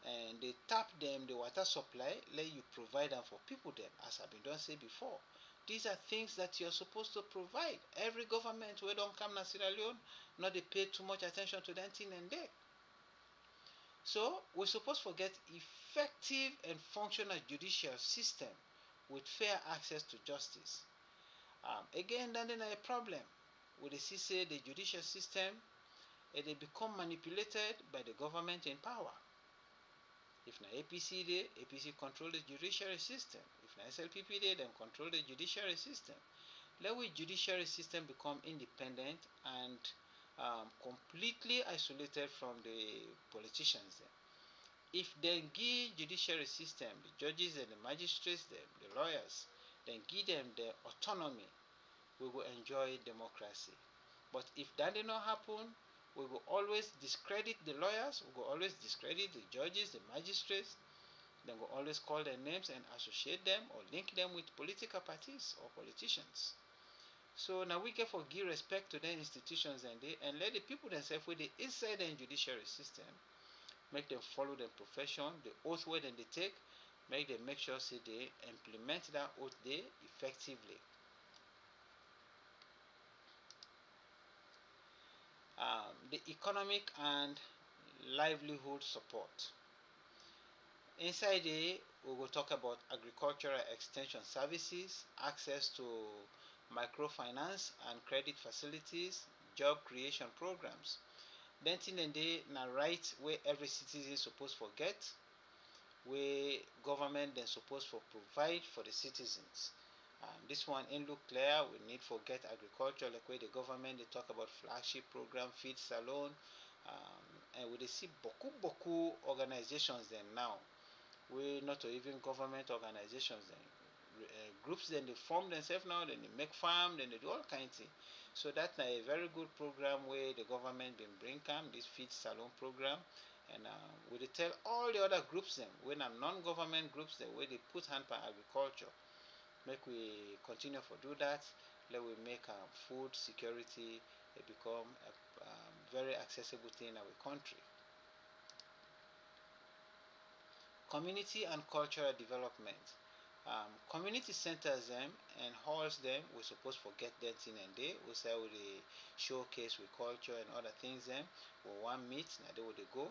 and they tap them the water supply, let you provide them for people them, as I've been done say before. These are things that you're supposed to provide. Every government where don't come to Sierra Leone, not they pay too much attention to that thing and there. So we're supposed to get effective and functional judicial system with fair access to justice. Again, then a problem. We see say the judicial system they become manipulated by the government in power. If na APC dey, APC control the judiciary system. If na SLPP dey, them control the judiciary system. Let we judiciary system become independent and completely isolated from the politicians them. If they give judiciary system, the judges and the magistrates them, the lawyers, then give them the autonomy, we will enjoy democracy. But if that did not happen, we will always discredit the lawyers, we will always discredit the judges, the magistrates, then we will always call their names and associate them or link them with political parties or politicians. So now we can give respect to the institutions and let the people themselves with the inside the judiciary system, make them follow their profession, the oath where they take, make them make sure say they implement that oath they effectively. The economic and livelihood support. Inside there, we will talk about agricultural extension services, access to microfinance and credit facilities, job creation programs. Then thing and they na right where every citizen supposed to get, where government then supposed to provide for the citizens. This one ain't look clear. We need to get agriculture like where the government they talk about flagship program, feed salon, and we they see boku organizations then now. We not even government organizations then. Groups then they form themselves now, then they make farm, then they do all kinds of things. So that's a very good program where the government been bring come this feed salon program, and we they tell all the other groups them when are non-government groups them where they put hand on agriculture. Make we continue to do that. Let we make food security become a very accessible thing in our country. Community and cultural development. Community centers them and halls them we supposed to get that in and day. We say we showcase with culture and other things them. We want meet now they would go.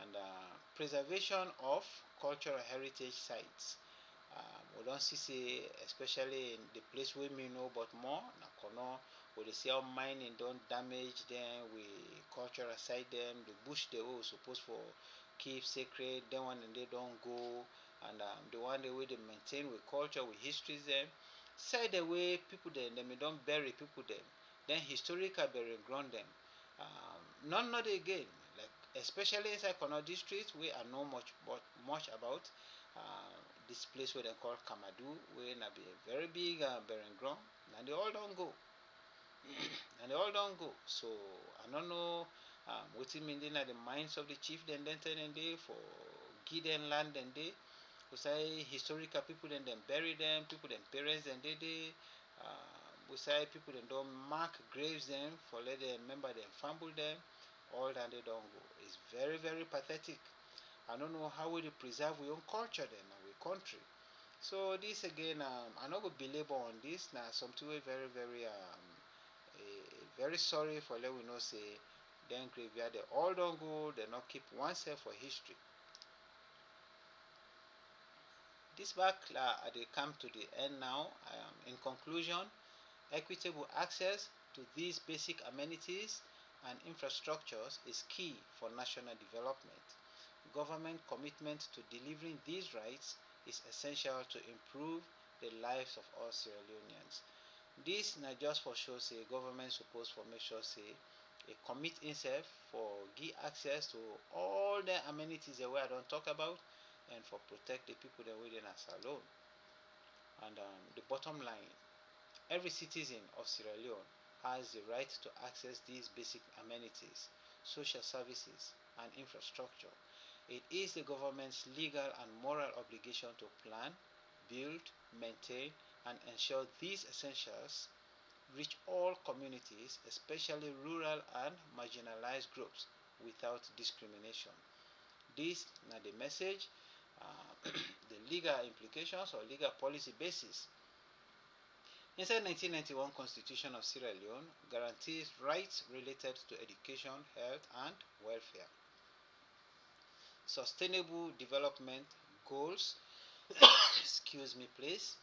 And preservation of cultural heritage sites. We don't see say especially in the place we may know but more na kono we dey see how mining don't damage them, we cultural site them, the bush they were supposed for keep sacred, then one and they don't go, and the one the way they maintain with culture, with histories them. Side the way people them don't bury people them. Then historical burial ground them. None not again. Like especially inside Kono district, we are know much about this place where they call Kamadu, where na be a very big burying ground, and they all don't go. And they all don't go. So I don't know what it mean in the minds of the chief then they for give them land and they we say historical people then bury them, people then parents then they we say people then don't mark graves them for let them remember them fumble them, all that they don't go. It's very, very pathetic. I don't know how we preserve our own culture then and our country. So this again, I'm not gonna belabor on this now. Something we very, very very sorry for let we know say then graveyard they all don't go, they not keep oneself for history. This back they come to the end now. In conclusion, equitable access to these basic amenities and infrastructures is key for national development. Government commitment to delivering these rights is essential to improve the lives of all Sierra Leoneans. This not just for sure say government supposed for make sure say a commit itself for give access to all the amenities that we don't talk about and for protect the people that within us alone. And the bottom line, every citizen of Sierra Leone has the right to access these basic amenities, social services, and infrastructure. It is the government's legal and moral obligation to plan, build, maintain, and ensure these essentials reach all communities, especially rural and marginalized groups, without discrimination. This is the message, the legal implications or legal policy basis. Inside 1991 Constitution of Sierra Leone guarantees rights related to education, health, and welfare. Sustainable development goals, excuse me please,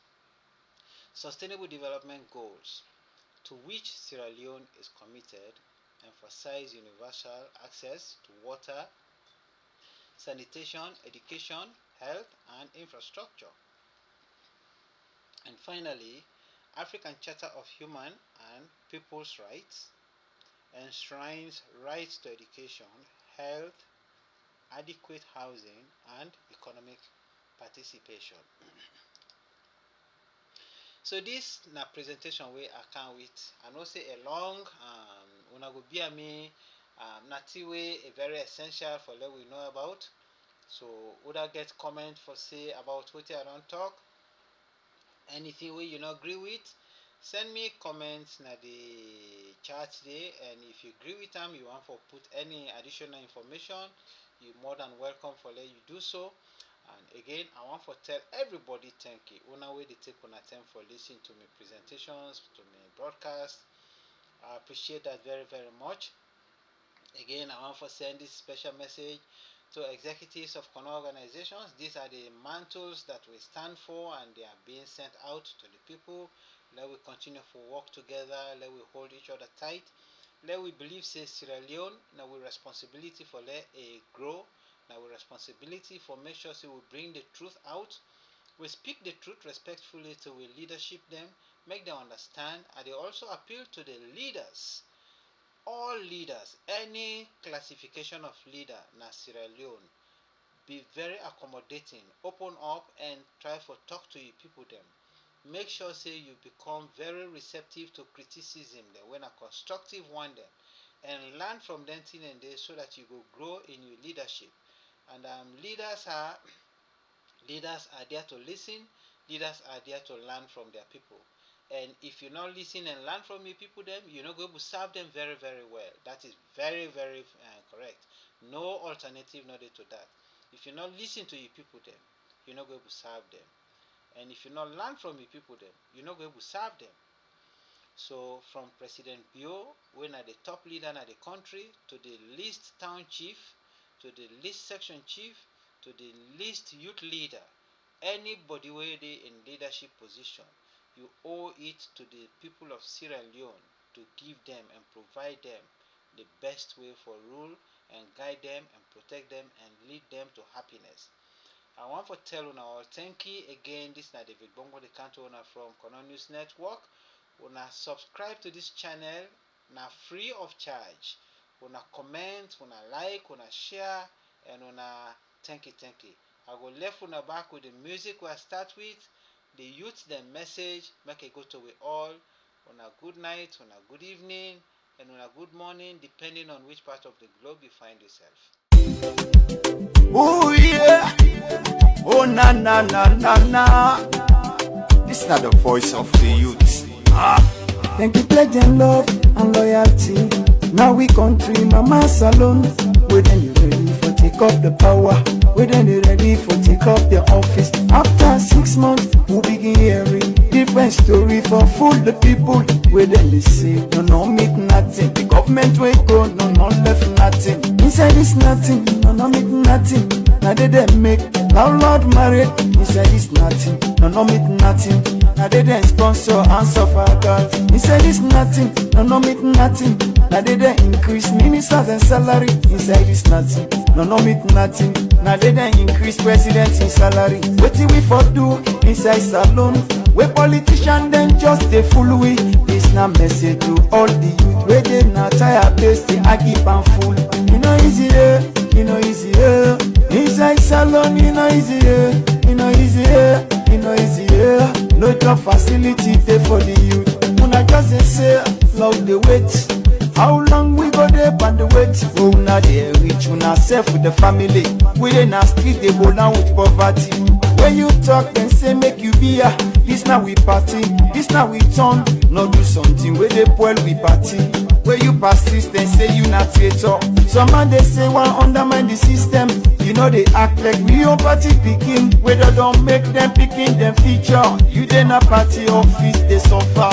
sustainable development goals to which Sierra Leone is committed emphasize universal access to water, sanitation, education, health, and infrastructure. And finally, African Charter of Human and People's Rights enshrines rights to education, health, adequate housing, and economic participation. So this na presentation wey I can with. I know say a long una go bear me nati wey a very essential for let we know about. So would get comment for say about what I don't talk. Anything wey you not agree with, send me comments na the chat today, and if you agree with them, you want for put any additional information, you're more than welcome for let you do so. And again, I want to tell everybody thank you. Una way they take una time for listening to my presentations, to my broadcast. I appreciate that very, very much. Again, I want to send this special message to executives of Kono organizations. These are the mantles that we stand for, and they are being sent out to the people. Let we continue to work together. Let we hold each other tight. Let we believe, say Sierra Leone, now we responsibility for let a grow. Now we responsibility for make sure so we bring the truth out. We speak the truth respectfully to we leadership them, make them understand, and they also appeal to the leaders. All leaders, any classification of leader na Sierra Leone, be very accommodating, open up and try to talk to you people them. Make sure say you become very receptive to criticism them when a constructive one them, and learn from them thing and day so that you will grow in your leadership. And leaders are there to listen. Leaders are there to learn from their people. And if you not listen and learn from your people, them you're not going to serve them very, very well. That is very, very correct. No alternative needed to that. If you not listen to your people, them you're not going to serve them. And if you not learn from your people, them you're not going to serve them. So from President Bio, when are the top leader in the country, to the least town chief, to the least section chief, to the least youth leader, anybody where they in leadership position, you owe it to the people of Sierra Leone to give them and provide them the best way for rule, and guide them and protect them and lead them to happiness. I want to tell you now, thank you again. This is David Bongo, the country owner from Kono News Network. Una subscribe to this channel, na free of charge. Una comment, una like, una share, and una thank you. I go left una back with the music we start with, the youth the message, make it go to we all. Una good night, una good evening, and una good morning, depending on which part of the globe you find yourself. Oh yeah, oh na na na na na. This is not the voice of the youth. Thank you, pledging love and loyalty. Now we country mama salon. We then you ready for take up the power. We then you ready for take up the office. After 6 months, we begin hearing different story for fool the people. We then they say no make nothing. The government will go no left nothing. Inside is nothing, no make nothing. Now they make Lord married. Inside is nothing, no make nothing. Now they sponsor and suffer girls. Inside is nothing, no make nothing. Now they increase ministers and salary. Inside is nothing, no make nothing. Now they increase presidents in salary. What do we for do inside salon? We politician then just a fool we. This na message to all the youth. Where they not tired place they keep and fool. You know easier, you know easier. Inside salon, you know easier, you know easier, you know easier. No job facility there for the youth. When I just say love the wait. How long we go there and the wait? Oh, now they rich, we not safe with the family. We in a street, they go down with poverty. When you talk, then say make you be here. This now we party, this now we turn. No do something where they spoil we party. Where you persist, then say you not traitor. Some man they say one undermine the system. You know they act like we own party picking. Whether don't make them picking them feature. You then a party office, they suffer.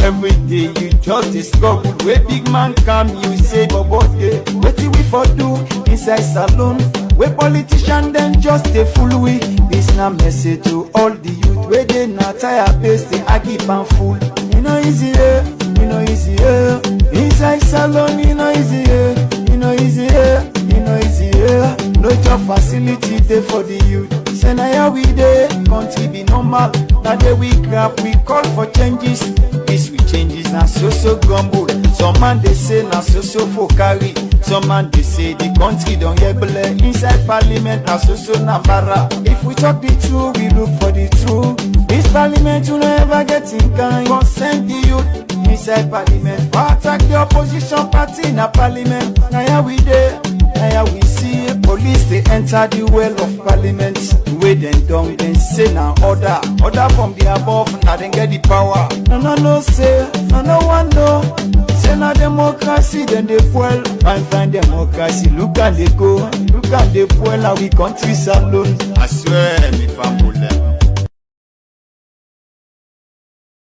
Every day you just discover where big man come, you say bobo day. What do we for do inside salon? Where politician then just a fool we. This na message to all the youth. Where they not tired base, they keep and fool. You know easier, you know easier. Inside salon, you know easier, you know easier, you know easier. No job facility there for the youth. Say now here we there, country be normal. Now there we grab, we call for changes. This we changes now so gumbo. Some man they say na so for carry. Some man they say the country don't rebel. Inside parliament na so na para. If we talk the truth, we look for the truth. This parliament will never get in kind. Consent the youth inside parliament. For attack the opposition party in a parliament. Now here we there. Now we see police they enter the well of parliament. Way them down, then say now order from the above. Now then get the power. No say, no one know. Say now democracy, then they fuel. Find democracy. Look and they go. Look and they fuel. Now we countries alone. I swear me family.